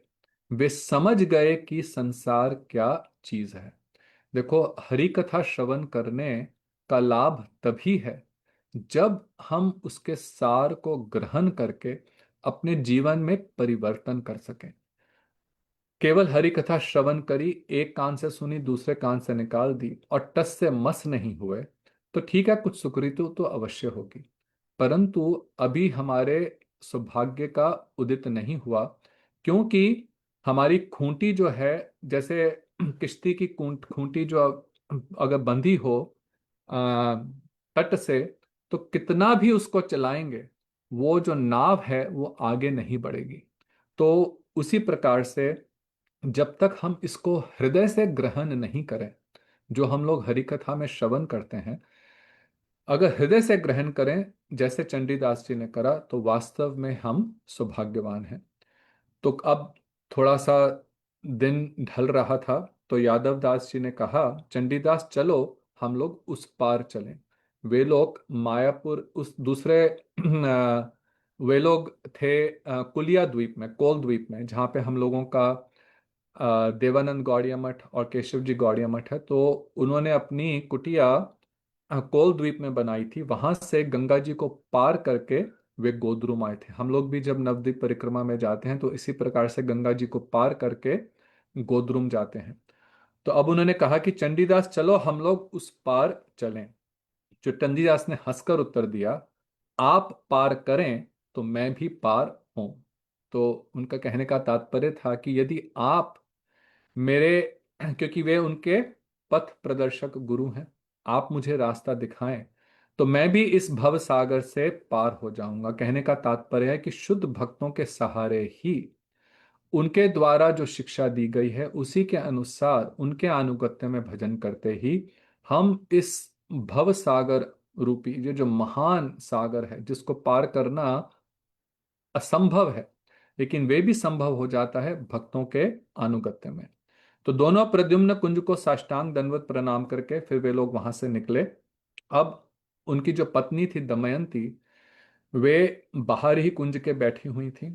वे समझ गए कि संसार क्या चीज है। देखो, हरि कथा श्रवण करने का लाभ तभी है जब हम उसके सार को ग्रहण करके अपने जीवन में परिवर्तन कर सकें। केवल हरि कथा श्रवण करी, एक कान से सुनी दूसरे कान से निकाल दी और टस से मस नहीं हुए, तो ठीक है, कुछ सुकृति तो अवश्य होगी। परंतु अभी हमारे सौभाग्य का उदित नहीं हुआ, क्योंकि हमारी खूंटी जो है, जैसे किश्ती की खूंटी जो अगर बंधी हो आ, तट से, तो कितना भी उसको चलाएंगे, वो जो नाव है वो आगे नहीं बढ़ेगी। तो उसी प्रकार से जब तक हम इसको हृदय से ग्रहण नहीं करें, जो हम लोग हरि कथा में श्रवण करते हैं, अगर हृदय से ग्रहण करें जैसे चंडीदास जी ने करा, तो वास्तव में हम सौभाग्यवान हैं। तो अब थोड़ा सा दिन ढल रहा था, तो यादव दास जी ने कहा, चंडीदास चलो हम लोग उस पार चलें। वे लोग मायापुर उस दूसरे वे लोग थे कुलिया द्वीप में, कोल द्वीप में, जहाँ पे हम लोगों का देवानंद गौड़िया मठ और केशव जी गौड़िया मठ है। तो उन्होंने अपनी कुटिया कोल द्वीप में बनाई थी। वहां से गंगा जी को पार करके वे गोद्रुम आए थे। हम लोग भी जब नवद्वीप परिक्रमा में जाते हैं तो इसी प्रकार से गंगा जी को पार करके गोद्रुम जाते हैं। तो अब उन्होंने कहा कि चंडीदास चलो हम लोग उस पार चलें। जो चंडीदास ने हंसकर उत्तर दिया, आप पार करें तो मैं भी पार हूं। तो उनका कहने का तात्पर्य था कि यदि आप मेरे, क्योंकि वे उनके पथ प्रदर्शक गुरु हैं, आप मुझे रास्ता दिखाएं तो मैं भी इस भव सागर से पार हो जाऊंगा। कहने का तात्पर्य है कि शुद्ध भक्तों के सहारे ही उनके द्वारा जो शिक्षा दी गई है उसी के अनुसार उनके अनुगत्य में भजन करते ही हम इस भव सागर रूपी ये जो महान सागर है जिसको पार करना असंभव है, लेकिन वे भी संभव हो जाता है भक्तों के अनुगत्य में। तो दोनों प्रद्युम्न कुंज को साष्टांग दंडवत प्रणाम करके फिर वे लोग वहां से निकले। अब उनकी जो पत्नी थी दमयंती, वे बाहर ही कुंज के बैठी हुई थी।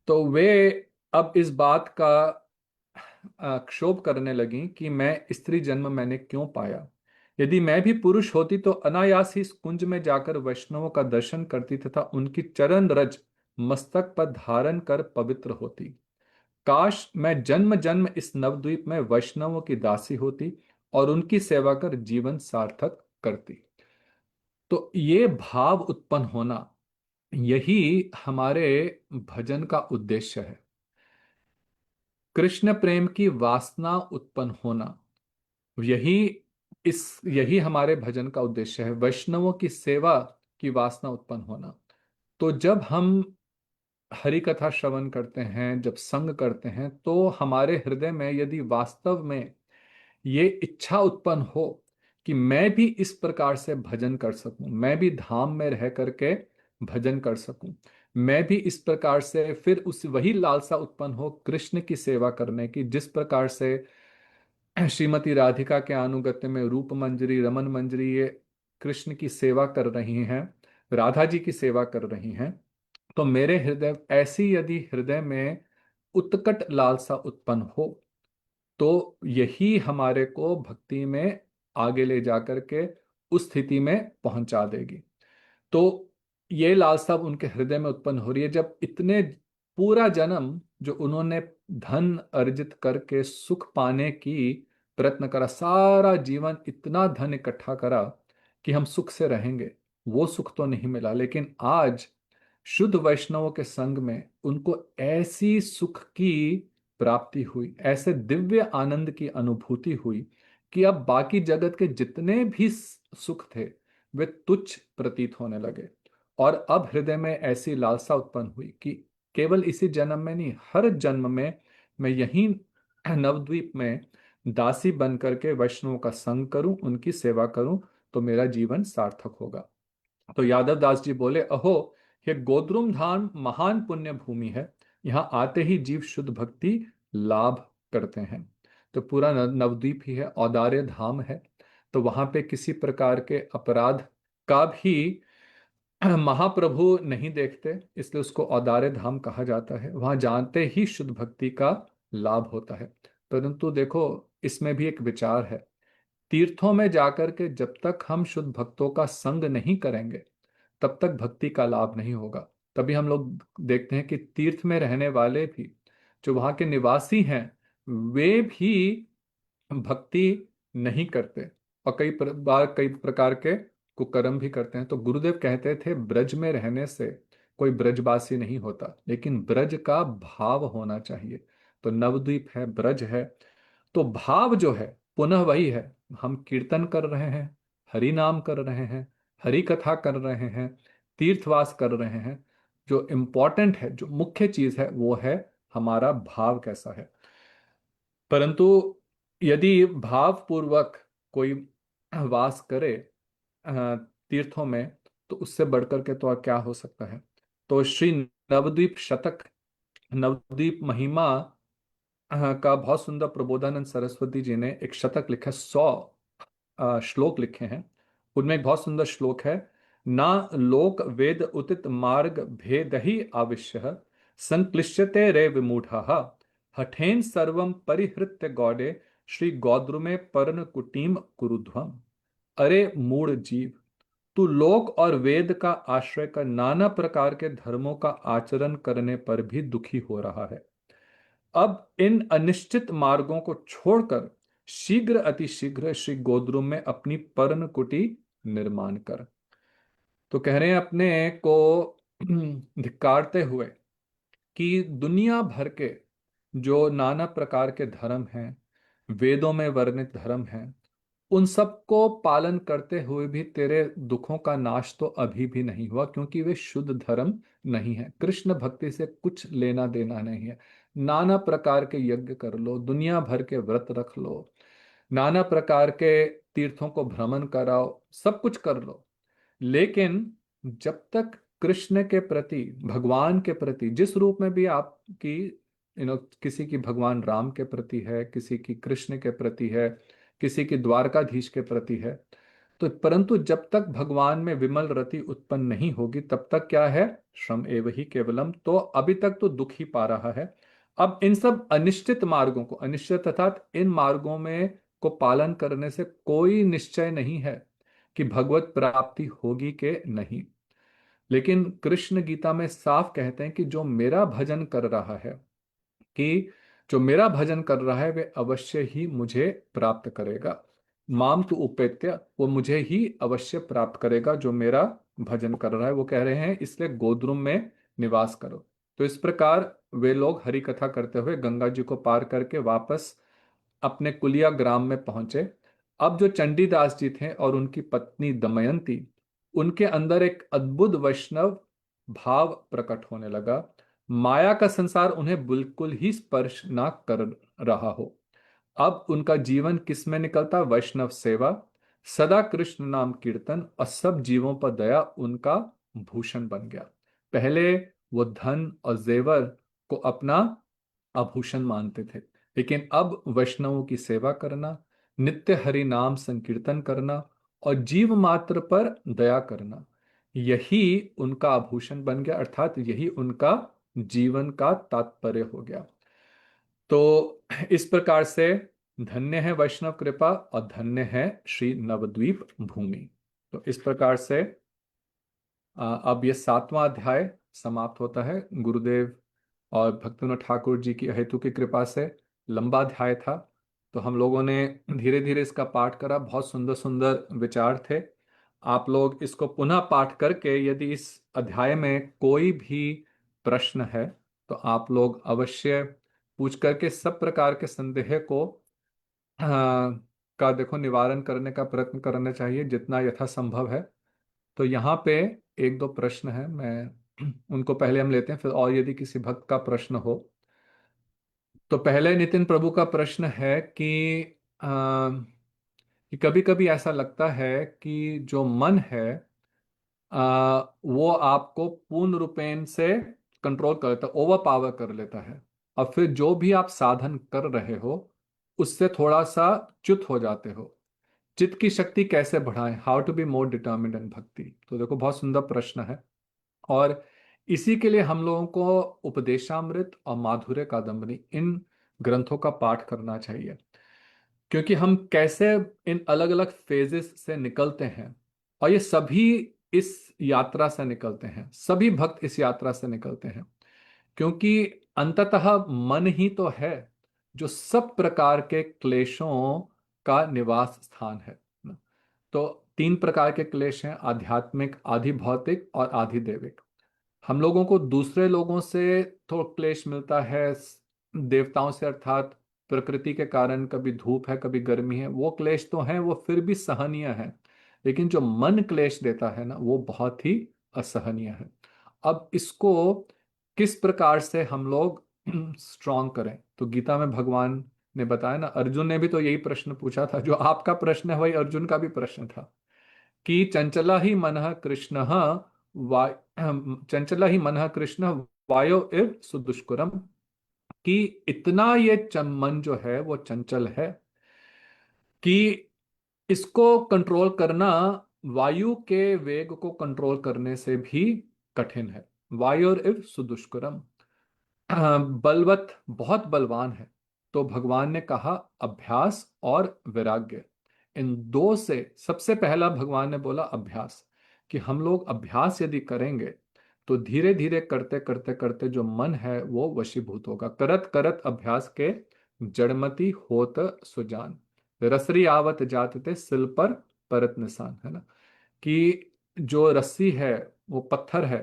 तो वे अब इस बात का क्षोभ करने लगी कि मैं स्त्री जन्म मैंने क्यों पाया। यदि मैं भी पुरुष होती तो अनायास ही इस कुंज में जाकर वैष्णवों का दर्शन करती तथा उनकी चरण रज मस्तक पर धारण कर पवित्र होती। काश मैं जन्म जन्म इस नवद्वीप में वैष्णवों की दासी होती और उनकी सेवा कर जीवन सार्थक करती। तो ये भाव उत्पन्न होना, यही हमारे भजन का उद्देश्य है। कृष्ण प्रेम की वासना उत्पन्न होना, यही यही हमारे भजन का उद्देश्य है। वैष्णवों की सेवा की वासना उत्पन्न होना। तो जब हम हरि कथा श्रवण करते हैं, जब संग करते हैं, तो हमारे हृदय में यदि वास्तव में ये इच्छा उत्पन्न हो कि मैं भी इस प्रकार से भजन कर सकूं, मैं भी धाम में रह करके भजन कर सकूं, मैं भी इस प्रकार से, फिर उस वही लालसा उत्पन्न हो कृष्ण की सेवा करने की जिस प्रकार से श्रीमती राधिका के अनुगत्य में रूप मंजरी रमन मंजरी ये कृष्ण की सेवा कर रही हैं, राधा जी की सेवा कर रही हैं। तो मेरे हृदय ऐसी यदि हृदय में उत्कट लालसा उत्पन्न हो, तो यही हमारे को भक्ति में आगे ले जाकर के उस स्थिति में पहुंचा देगी। तो ये लालसा उनके हृदय में उत्पन्न हो रही है। जब इतने पूरा जन्म जो उन्होंने धन अर्जित करके सुख पाने की प्रयत्न करा, सारा जीवन इतना धन इकट्ठा करा कि हम सुख से रहेंगे, वो सुख तो नहीं मिला। लेकिन आज शुद्ध वैष्णवों के संग में उनको ऐसी सुख की प्राप्ति हुई, ऐसे दिव्य आनंद की अनुभूति हुई कि अब बाकी जगत के जितने भी सुख थे वे तुच्छ प्रतीत होने लगे। और अब हृदय में ऐसी लालसा उत्पन्न हुई कि केवल इसी जन्म में नहीं, हर जन्म में मैं यहीं नवद्वीप में दासी बन करके वैष्णवों का संग करूं, उनकी सेवा करूं, तो मेरा जीवन सार्थक होगा। तो यादव दास जी बोले, अहो ये गोद्रुम धाम महान पुण्य भूमि है, यहाँ आते ही जीव शुद्ध भक्ति लाभ करते हैं। तो पूरा नवद्वीप ही है, औदार्य धाम है। तो वहां पे किसी प्रकार के अपराध का भी महाप्रभु नहीं देखते, इसलिए उसको औदार्य धाम कहा जाता है। वहां जानते ही शुद्ध भक्ति का लाभ होता है। परंतु देखो, इसमें भी एक विचार है। तीर्थों में जाकर के जब तक हम शुद्ध भक्तों का संग नहीं करेंगे, तब तक भक्ति का लाभ नहीं होगा। तभी हम लोग देखते हैं कि तीर्थ में रहने वाले भी, जो वहाँ के निवासी हैं, वे भी भक्ति नहीं करते और बार कई प्रकार के कुकर्म भी करते हैं। तो गुरुदेव कहते थे ब्रज में रहने से कोई ब्रजवासी नहीं होता, लेकिन ब्रज का भाव होना चाहिए। तो नवद्वीप है, ब्रज है, तो भाव जो है पुनः वही है। हम कीर्तन कर रहे हैं, हरि नाम कर रहे हैं, हरि कथा कर रहे हैं, तीर्थवास कर रहे हैं। जो इम्पोर्टेंट है, जो मुख्य चीज है, वो है हमारा भाव कैसा है। परंतु यदि भावपूर्वक कोई वास करे तीर्थों में, तो उससे बढ़कर के तो और क्या हो सकता है। तो श्री नवद्वीप शतक, नवद्वीप महिमा का बहुत सुंदर प्रबोधानंद सरस्वती जी ने एक शतक लिखा, 100 श्लोक लिखे हैं। उनमें एक बहुत सुंदर श्लोक है, ना लोक वेद उदित मार्ग भेद ही आविश्य संक्लिश्यते रे विमूढ़ हठेन सर्वम परिहृत्य गौडे श्री गौद्रुमे पर्ण कुटीम कुरुध्वम। अरे मूढ़ जीव, तू लोक और वेद का आश्रय कर नाना प्रकार के धर्मों का आचरण करने पर भी दुखी हो रहा है। अब इन अनिश्चित मार्गों को छोड़कर शीघ्र अतिशीघ्र श्री गोद्रुम में अपनी पर्ण कुटी निर्माण कर। तो कह रहे हैं अपने को धिक्कारते हुए कि दुनिया भर के जो नाना प्रकार के धर्म हैं, वेदों में वर्णित धर्म हैं, उन सबको पालन करते हुए भी तेरे दुखों का नाश तो अभी भी नहीं हुआ, क्योंकि वे शुद्ध धर्म नहीं है। कृष्ण भक्ति से कुछ लेना देना नहीं है। नाना प्रकार के यज्ञ कर लो, दुनिया भर के व्रत रख लो, नाना प्रकार के तीर्थों को भ्रमण कराओ, सब कुछ कर लो, लेकिन जब तक कृष्ण के प्रति, भगवान के प्रति, जिस रूप में भी आपकी किसी की भगवान राम के प्रति है, किसी की कृष्ण के प्रति है, किसी की द्वारकाधीश के प्रति है, तो परंतु जब तक भगवान में विमल रति उत्पन्न नहीं होगी तब तक क्या है, श्रम एव ही केवलम। तो अभी तक तो दुख ही पा रहा है। अब इन सब अनिश्चित मार्गों को, अनिश्चित अर्थात इन मार्गों में को पालन करने से कोई निश्चय नहीं है कि भगवत प्राप्ति होगी कि नहीं। लेकिन कृष्ण गीता में साफ कहते हैं कि जो मेरा भजन कर रहा है, कि जो मेरा भजन कर रहा है वे अवश्य ही मुझे प्राप्त करेगा। माम तु उपेत्य, वो मुझे ही अवश्य प्राप्त करेगा जो मेरा भजन कर रहा है। वो कह रहे हैं इसलिए गोद्रुम में निवास करो। तो इस प्रकार वे लोग हरि कथा करते हुए गंगा जी को पार करके वापस अपने कुलिया ग्राम में पहुंचे। अब जो चंडीदास जी थे और उनकी पत्नी दमयंती, उनके अंदर एक अद्भुत वैष्णव भाव प्रकट होने लगा। माया का संसार उन्हें बिल्कुल ही स्पर्श ना कर रहा हो। अब उनका जीवन किस में निकलता, वैष्णव सेवा, सदा कृष्ण नाम कीर्तन और सब जीवों पर दया उनका भूषण बन गया। पहले वो धन और जेवर को अपना आभूषण मानते थे, लेकिन अब वैष्णवों की सेवा करना, नित्य हरि नाम संकीर्तन करना और जीव मात्र पर दया करना, यही उनका आभूषण बन गया, अर्थात यही उनका जीवन का तात्पर्य हो गया। तो इस प्रकार से धन्य है वैष्णव कृपा और धन्य है श्री नवद्वीप भूमि। तो इस प्रकार से अब ये 7वां अध्याय समाप्त होता है। गुरुदेव और भक्तिविनोद ठाकुर जी की हेतु की कृपा से लंबा अध्याय था, तो हम लोगों ने धीरे धीरे इसका पाठ करा। बहुत सुंदर सुंदर विचार थे। आप लोग इसको पुनः पाठ करके यदि इस अध्याय में कोई भी प्रश्न है तो आप लोग अवश्य पूछ करके सब प्रकार के संदेह को का देखो निवारण करने का प्रयत्न करना चाहिए जितना यथासंभव है। तो यहाँ पे एक दो प्रश्न है, मैं उनको पहले हम लेते हैं, फिर और यदि किसी भक्त का प्रश्न हो तो पहले नितिन प्रभु का प्रश्न है कि कभी कभी ऐसा लगता है कि जो मन है वो आपको पूर्ण रूपेण से कंट्रोल कर लेता है, ओवर पावर कर लेता है, और फिर जो भी आप साधन कर रहे हो उससे थोड़ा सा च्युत हो जाते हो। चित्त की शक्ति कैसे बढ़ाएं, how to be more determined in bhakti. तो देखो बहुत सुंदर प्रश्न है, और इसी के लिए हम लोगों को उपदेशामृत और माधुर्य कादम्बरी इन ग्रंथों का पाठ करना चाहिए, क्योंकि हम कैसे इन अलग अलग फेजेस से निकलते हैं, और ये सभी इस यात्रा से निकलते हैं, सभी भक्त इस यात्रा से निकलते हैं, क्योंकि अंततः मन ही तो है जो सब प्रकार के क्लेशों का निवास स्थान है ना। तो 3 प्रकार के क्लेश हैं, आध्यात्मिक, आधि भौतिक और आधि दैविक। हम लोगों को दूसरे लोगों से तो क्लेश मिलता है, देवताओं से अर्थात प्रकृति के कारण, कभी धूप है कभी गर्मी है, वो क्लेश तो हैं, वो फिर भी सहनीय है। लेकिन जो मन क्लेश देता है ना वो बहुत ही असहनीय है। अब इसको किस प्रकार से हम लोग स्ट्रांग करें, तो गीता में भगवान ने बताया ना, अर्जुन ने भी तो यही प्रश्न पूछा था, जो आपका प्रश्न है वही अर्जुन का भी प्रश्न था, कि चंचला ही मनः कृष्ण वा चंचला ही मनः कृष्ण वायो इव सुदुष्करम, कि इतना ये मन जो है वो चंचल है कि इसको कंट्रोल करना वायु के वेग को कंट्रोल करने से भी कठिन है। वायु और इव सुदुष्करम, बलवत, बहुत बलवान है। तो भगवान ने कहा अभ्यास और वैराग्य, इन दो से सबसे पहला भगवान ने बोला अभ्यास, कि हम लोग अभ्यास यदि करेंगे तो धीरे धीरे करते करते करते जो मन है वो वशीभूत होगा। करत करत अभ्यास के जड़मति होत सुजान, रसरी आवत जात सिल पर परत निशान, है ना। कि जो रस्सी है वो पत्थर है,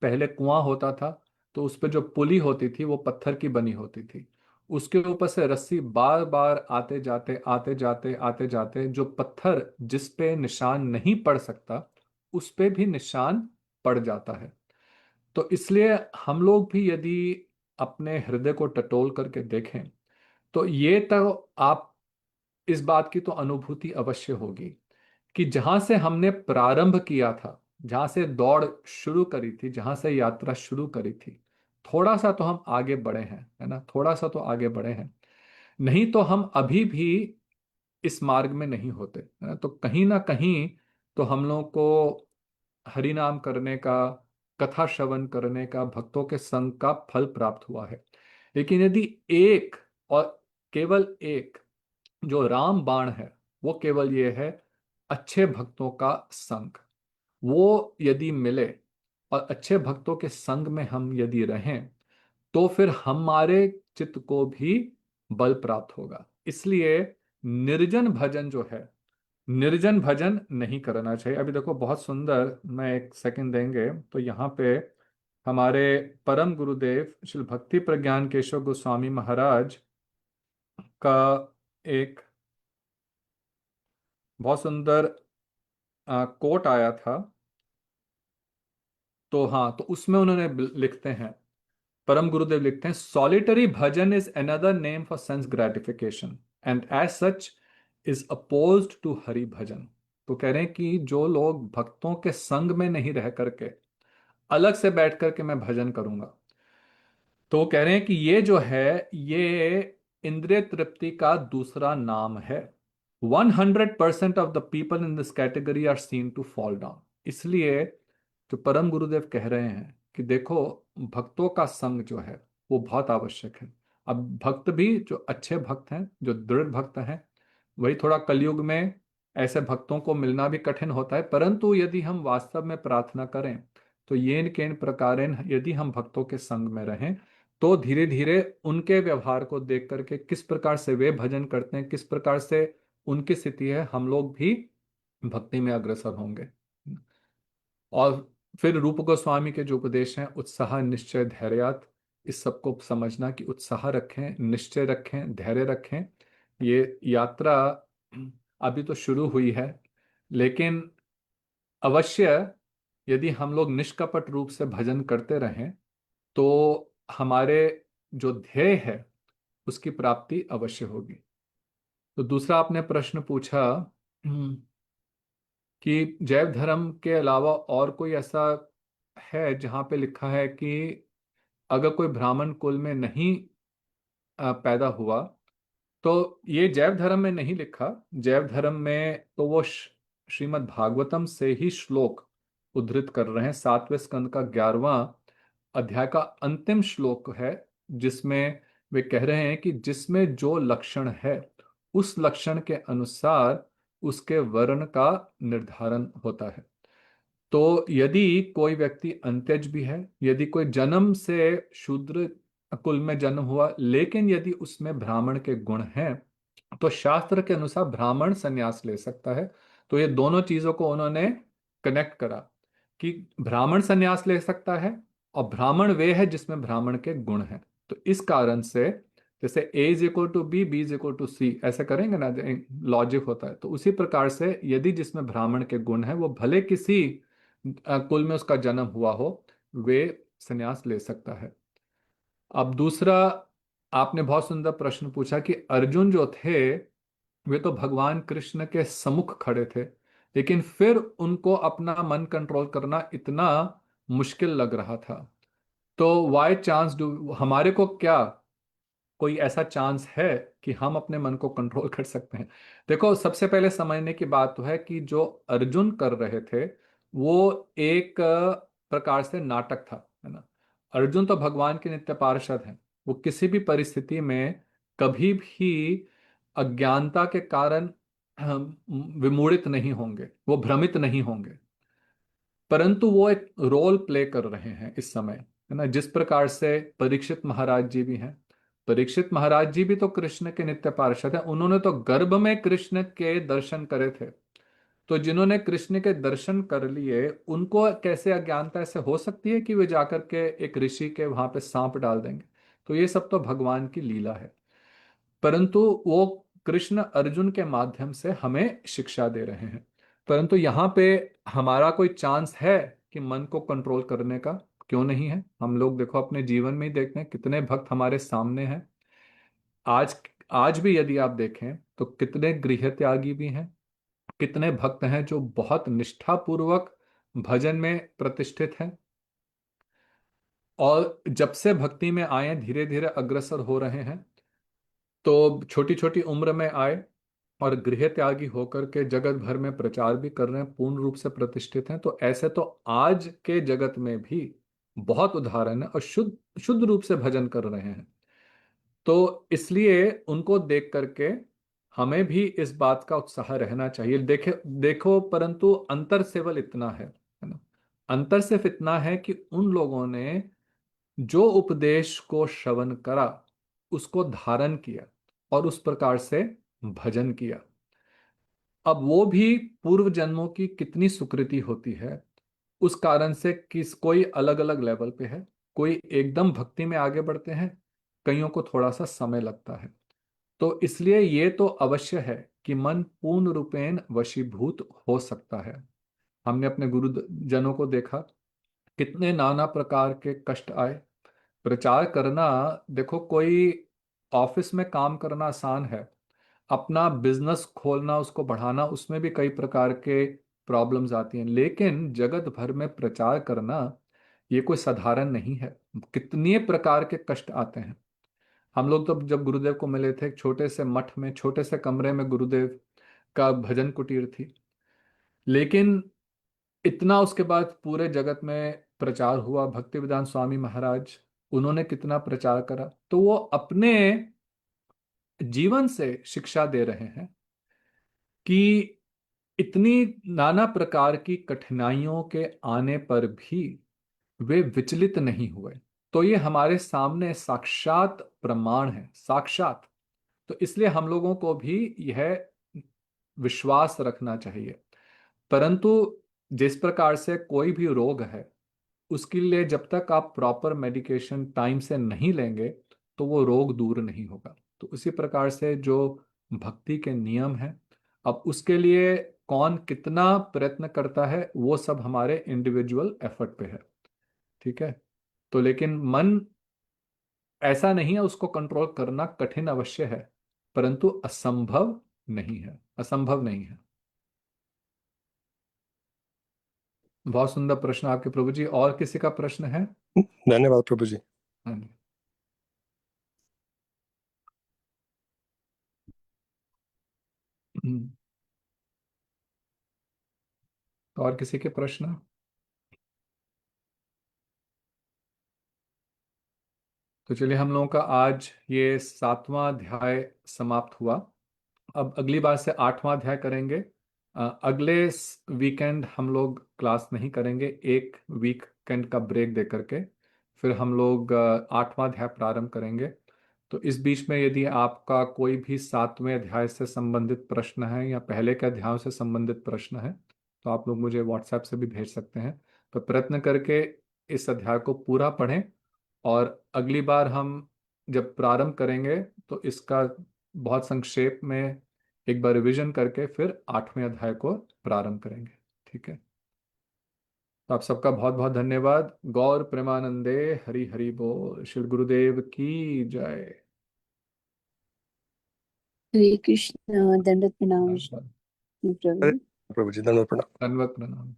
पहले कुआं होता था तो उस पे जो पुली होती थी वो पत्थर की बनी होती थी, उसके ऊपर से रस्सी बार बार आते जाते आते जाते आते जाते, जो पत्थर जिस पे निशान नहीं पड़ सकता उस पे भी निशान पड़ जाता है। तो इसलिए हम लोग भी यदि अपने हृदय को टटोल करके देखें तो ये तो आप इस बात की तो अनुभूति अवश्य होगी कि जहां से हमने प्रारंभ किया था, जहां से दौड़ शुरू करी थी, जहां से यात्रा शुरू करी थी, थोड़ा सा तो हम आगे बढ़े हैं, है ना, थोड़ा सा तो आगे बढ़े हैं। नहीं तो हम अभी भी इस मार्ग में नहीं होते, है ना। तो कहीं ना कहीं तो हम लोग को हरि नाम करने का, कथा श्रवण करने का, भक्तों के संग का फल प्राप्त हुआ है। लेकिन यदि एक, और केवल एक जो राम बाण है, वो केवल ये है, अच्छे भक्तों का संग, वो यदि मिले और अच्छे भक्तों के संग में हम यदि रहें तो फिर हमारे चित्त को भी बल प्राप्त होगा। इसलिए निर्जन भजन जो है, निर्जन भजन नहीं करना चाहिए। अभी देखो बहुत सुंदर, मैं एक सेकंड देंगे तो यहाँ पे हमारे परम गुरुदेव श्री भक्ति प्रज्ञान केशव गोस्वामी महाराज का एक बहुत सुंदर कोट आया था। तो हाँ, तो उसमें उन्होंने लिखते हैं, परम गुरुदेव लिखते हैं, solitary bhajan is another name for sense gratification and as such is opposed to Hari bhajan. तो कह रहे हैं कि जो लोग भक्तों के संग में नहीं रह करके अलग से बैठ करके मैं भजन करूंगा, तो वो कह रहे हैं कि ये जो है, ये इंद्रिय तृप्ति का दूसरा नाम है। 100% of the people in this category are seen to fall down. इसलिए जो परम गुरुदेव कह रहे हैं कि देखो, भक्तों का संग जो है वो बहुत आवश्यक है। अब भक्त भी जो अच्छे भक्त हैं, जो दृढ़ भक्त हैं, वही थोड़ा कलयुग में ऐसे भक्तों को मिलना भी कठिन होता है, परंतु यदि हम वास्तव में प्रार्थना करें तो येन केन प्रकारेण यदि हम भक्तों के संग में रहें तो धीरे धीरे उनके व्यवहार को देख करके, किस प्रकार से वे भजन करते हैं, किस प्रकार से उनकी स्थिति है, हम लोग भी भक्ति में अग्रसर होंगे। और फिर रूप गोस्वामी के जो उपदेश हैं, उत्साह निश्चय धैर्यात्, इस सबको समझना कि उत्साह रखें, निश्चय रखें, धैर्य रखें। ये यात्रा अभी तो शुरू हुई है, लेकिन अवश्य यदि हम लोग निष्कपट रूप से भजन करते रहें तो हमारे जो ध्येय है उसकी प्राप्ति अवश्य होगी। तो दूसरा आपने प्रश्न पूछा कि जैव धर्म के अलावा और कोई ऐसा है जहां पे लिखा है कि अगर कोई ब्राह्मण कुल में नहीं पैदा हुआ, तो ये जैव धर्म में नहीं लिखा। जैव धर्म में तो वो श्रीमद् भागवतम से ही श्लोक उद्धृत कर रहे हैं। 7वें स्कंद का 11वां अध्याय का अंतिम श्लोक है, जिसमें वे कह रहे हैं कि जिसमें जो लक्षण है उस लक्षण के अनुसार उसके वर्ण का निर्धारण होता है। तो यदि कोई व्यक्ति अंत्यज भी है, यदि कोई जन्म से शूद्र कुल में जन्म हुआ, लेकिन यदि उसमें ब्राह्मण के गुण हैं तो शास्त्र के अनुसार ब्राह्मण संन्यास ले सकता है। तो ये दोनों चीजों को उन्होंने कनेक्ट करा कि ब्राह्मण संन्यास ले सकता है और ब्राह्मण वे है जिसमें ब्राह्मण के गुण हैं। तो इस कारण से जैसे A is equal to B, B is equal to C, ऐसे करेंगे ना, लॉजिक होता है, तो उसी प्रकार से यदि जिसमें ब्राह्मण के गुण है वो भले किसी कुल में उसका जन्म हुआ हो, वे संन्यास ले सकता है। अब दूसरा, आपने बहुत सुंदर प्रश्न पूछा कि अर्जुन जो थे वे तो भगवान कृष्ण के सम्मुख खड़े थे, लेकिन फिर उनको अपना मन कंट्रोल करना इतना मुश्किल लग रहा था। तो वाई चांस डू, हमारे को क्या कोई ऐसा चांस है कि हम अपने मन को कंट्रोल कर सकते हैं? देखो, सबसे पहले समझने की बात तो है कि जो अर्जुन कर रहे थे वो एक प्रकार से नाटक था, है ना। अर्जुन तो भगवान के नित्य पार्षद हैं। वो किसी भी परिस्थिति में कभी भी अज्ञानता के कारण विमोहित नहीं होंगे, वो भ्रमित नहीं होंगे, परंतु वो एक रोल प्ले कर रहे हैं इस समय, है ना। जिस प्रकार से परीक्षित महाराज जी भी हैं, परीक्षित महाराज जी भी तो कृष्ण के नित्य पार्षद हैं। उन्होंने तो गर्भ में कृष्ण के दर्शन करे थे। तो जिन्होंने कृष्ण के दर्शन कर लिए, उनको कैसे अज्ञानता ऐसे हो सकती है कि वे जाकर के एक ऋषि के वहां पे सांप डाल देंगे? तो ये सब तो भगवान की लीला है, परंतु वो कृष्ण अर्जुन के माध्यम से हमें शिक्षा दे रहे हैं। परंतु यहाँ पे हमारा कोई चांस है कि मन को कंट्रोल करने का? क्यों नहीं है? हम लोग देखो अपने जीवन में ही देखते हैं कितने भक्त हमारे सामने हैं। आज आज भी यदि आप देखें तो कितने गृह त्यागी भी हैं, कितने भक्त हैं जो बहुत निष्ठापूर्वक भजन में प्रतिष्ठित हैं, और जब से भक्ति में आए धीरे धीरे अग्रसर हो रहे हैं। तो छोटी छोटी उम्र में आए और गृह त्यागी होकर के जगत भर में प्रचार भी कर रहे हैं, पूर्ण रूप से प्रतिष्ठित हैं। तो ऐसे तो आज के जगत में भी बहुत उदाहरण है, और शुद्ध शुद्ध रूप से भजन कर रहे हैं। तो इसलिए उनको देख करके हमें भी इस बात का उत्साह रहना चाहिए। देखे देखो, परंतु अंतर केवल इतना है ना? अंतर सिर्फ इतना है कि उन लोगों ने जो उपदेश को श्रवण करा, उसको धारण किया और उस प्रकार से भजन किया। अब वो भी पूर्व जन्मों की कितनी सुकृति होती है, उस कारण से किस कोई अलग अलग लेवल पे है, कोई एकदम भक्ति में आगे बढ़ते हैं, कईयों को थोड़ा सा समय लगता है। तो इसलिए ये तो अवश्य है कि मन पूर्ण रूपेण वशीभूत हो सकता है। हमने अपने गुरुजनों को देखा, कितने नाना प्रकार के कष्ट आए। प्रचार करना, देखो कोई ऑफिस में काम करना आसान है, अपना बिजनेस खोलना उसको बढ़ाना उसमें भी कई प्रकार के प्रॉब्लम्स आती हैं, लेकिन जगत भर में प्रचार करना ये कोई साधारण नहीं है। कितने प्रकार के कष्ट आते हैं। हम लोग तो जब गुरुदेव को मिले थे, एक छोटे से मठ में छोटे से कमरे में गुरुदेव का भजन कुटीर थी, लेकिन इतना उसके बाद पूरे जगत में प्रचार हुआ। भक्तिवेदांत स्वामी महाराज, उन्होंने कितना प्रचार करा। तो वो अपने जीवन से शिक्षा दे रहे हैं कि इतनी नाना प्रकार की कठिनाइयों के आने पर भी वे विचलित नहीं हुए। तो ये हमारे सामने साक्षात प्रमाण है, साक्षात। तो इसलिए हम लोगों को भी यह विश्वास रखना चाहिए। परंतु जिस प्रकार से कोई भी रोग है, उसके लिए जब तक आप प्रॉपर मेडिकेशन टाइम से नहीं लेंगे तो वो रोग दूर नहीं होगा। तो उसी प्रकार से जो भक्ति के नियम हैं, अब उसके लिए कौन कितना प्रयत्न करता है वो सब हमारे इंडिविजुअल एफर्ट पे है। ठीक है? तो लेकिन मन ऐसा नहीं है, उसको कंट्रोल करना कठिन अवश्य है, परंतु असंभव नहीं है, असंभव नहीं है। बहुत सुंदर प्रश्न आपके प्रभु जी। और किसी का प्रश्न है? धन्यवाद प्रभु जी। हाँ जी। हम्म, तो और किसी के प्रश्न? तो चलिए, हम लोगों का आज ये 7वां अध्याय समाप्त हुआ। अब अगली बार से 8वां अध्याय करेंगे। अगले वीकेंड हम लोग क्लास नहीं करेंगे, एक वीकेंड का ब्रेक दे करके फिर हम लोग 8वां अध्याय प्रारंभ करेंगे। तो इस बीच में यदि आपका कोई भी 7वें अध्याय से संबंधित प्रश्न है या पहले के अध्यायों से संबंधित प्रश्न है, तो आप लोग मुझे व्हाट्सएप से भी भेज सकते हैं। तो प्रयत्न करके इस अध्याय को पूरा पढ़ें, और अगली बार हम जब प्रारंभ करेंगे तो इसका बहुत संक्षेप में एक बार रिवीजन करके फिर 8वें अध्याय को प्रारंभ करेंगे। ठीक है? तो आप सबका बहुत बहुत धन्यवाद। गौर प्रेमानंदे, हरि हरि बोल। श्री गुरुदेव की जय। हरे कृष्ण। दंडवत प्रणाम धन्यवाद। प्रभु। प्रभु जी धन्यवाद प्रणाम। दंडवत प्रणाम।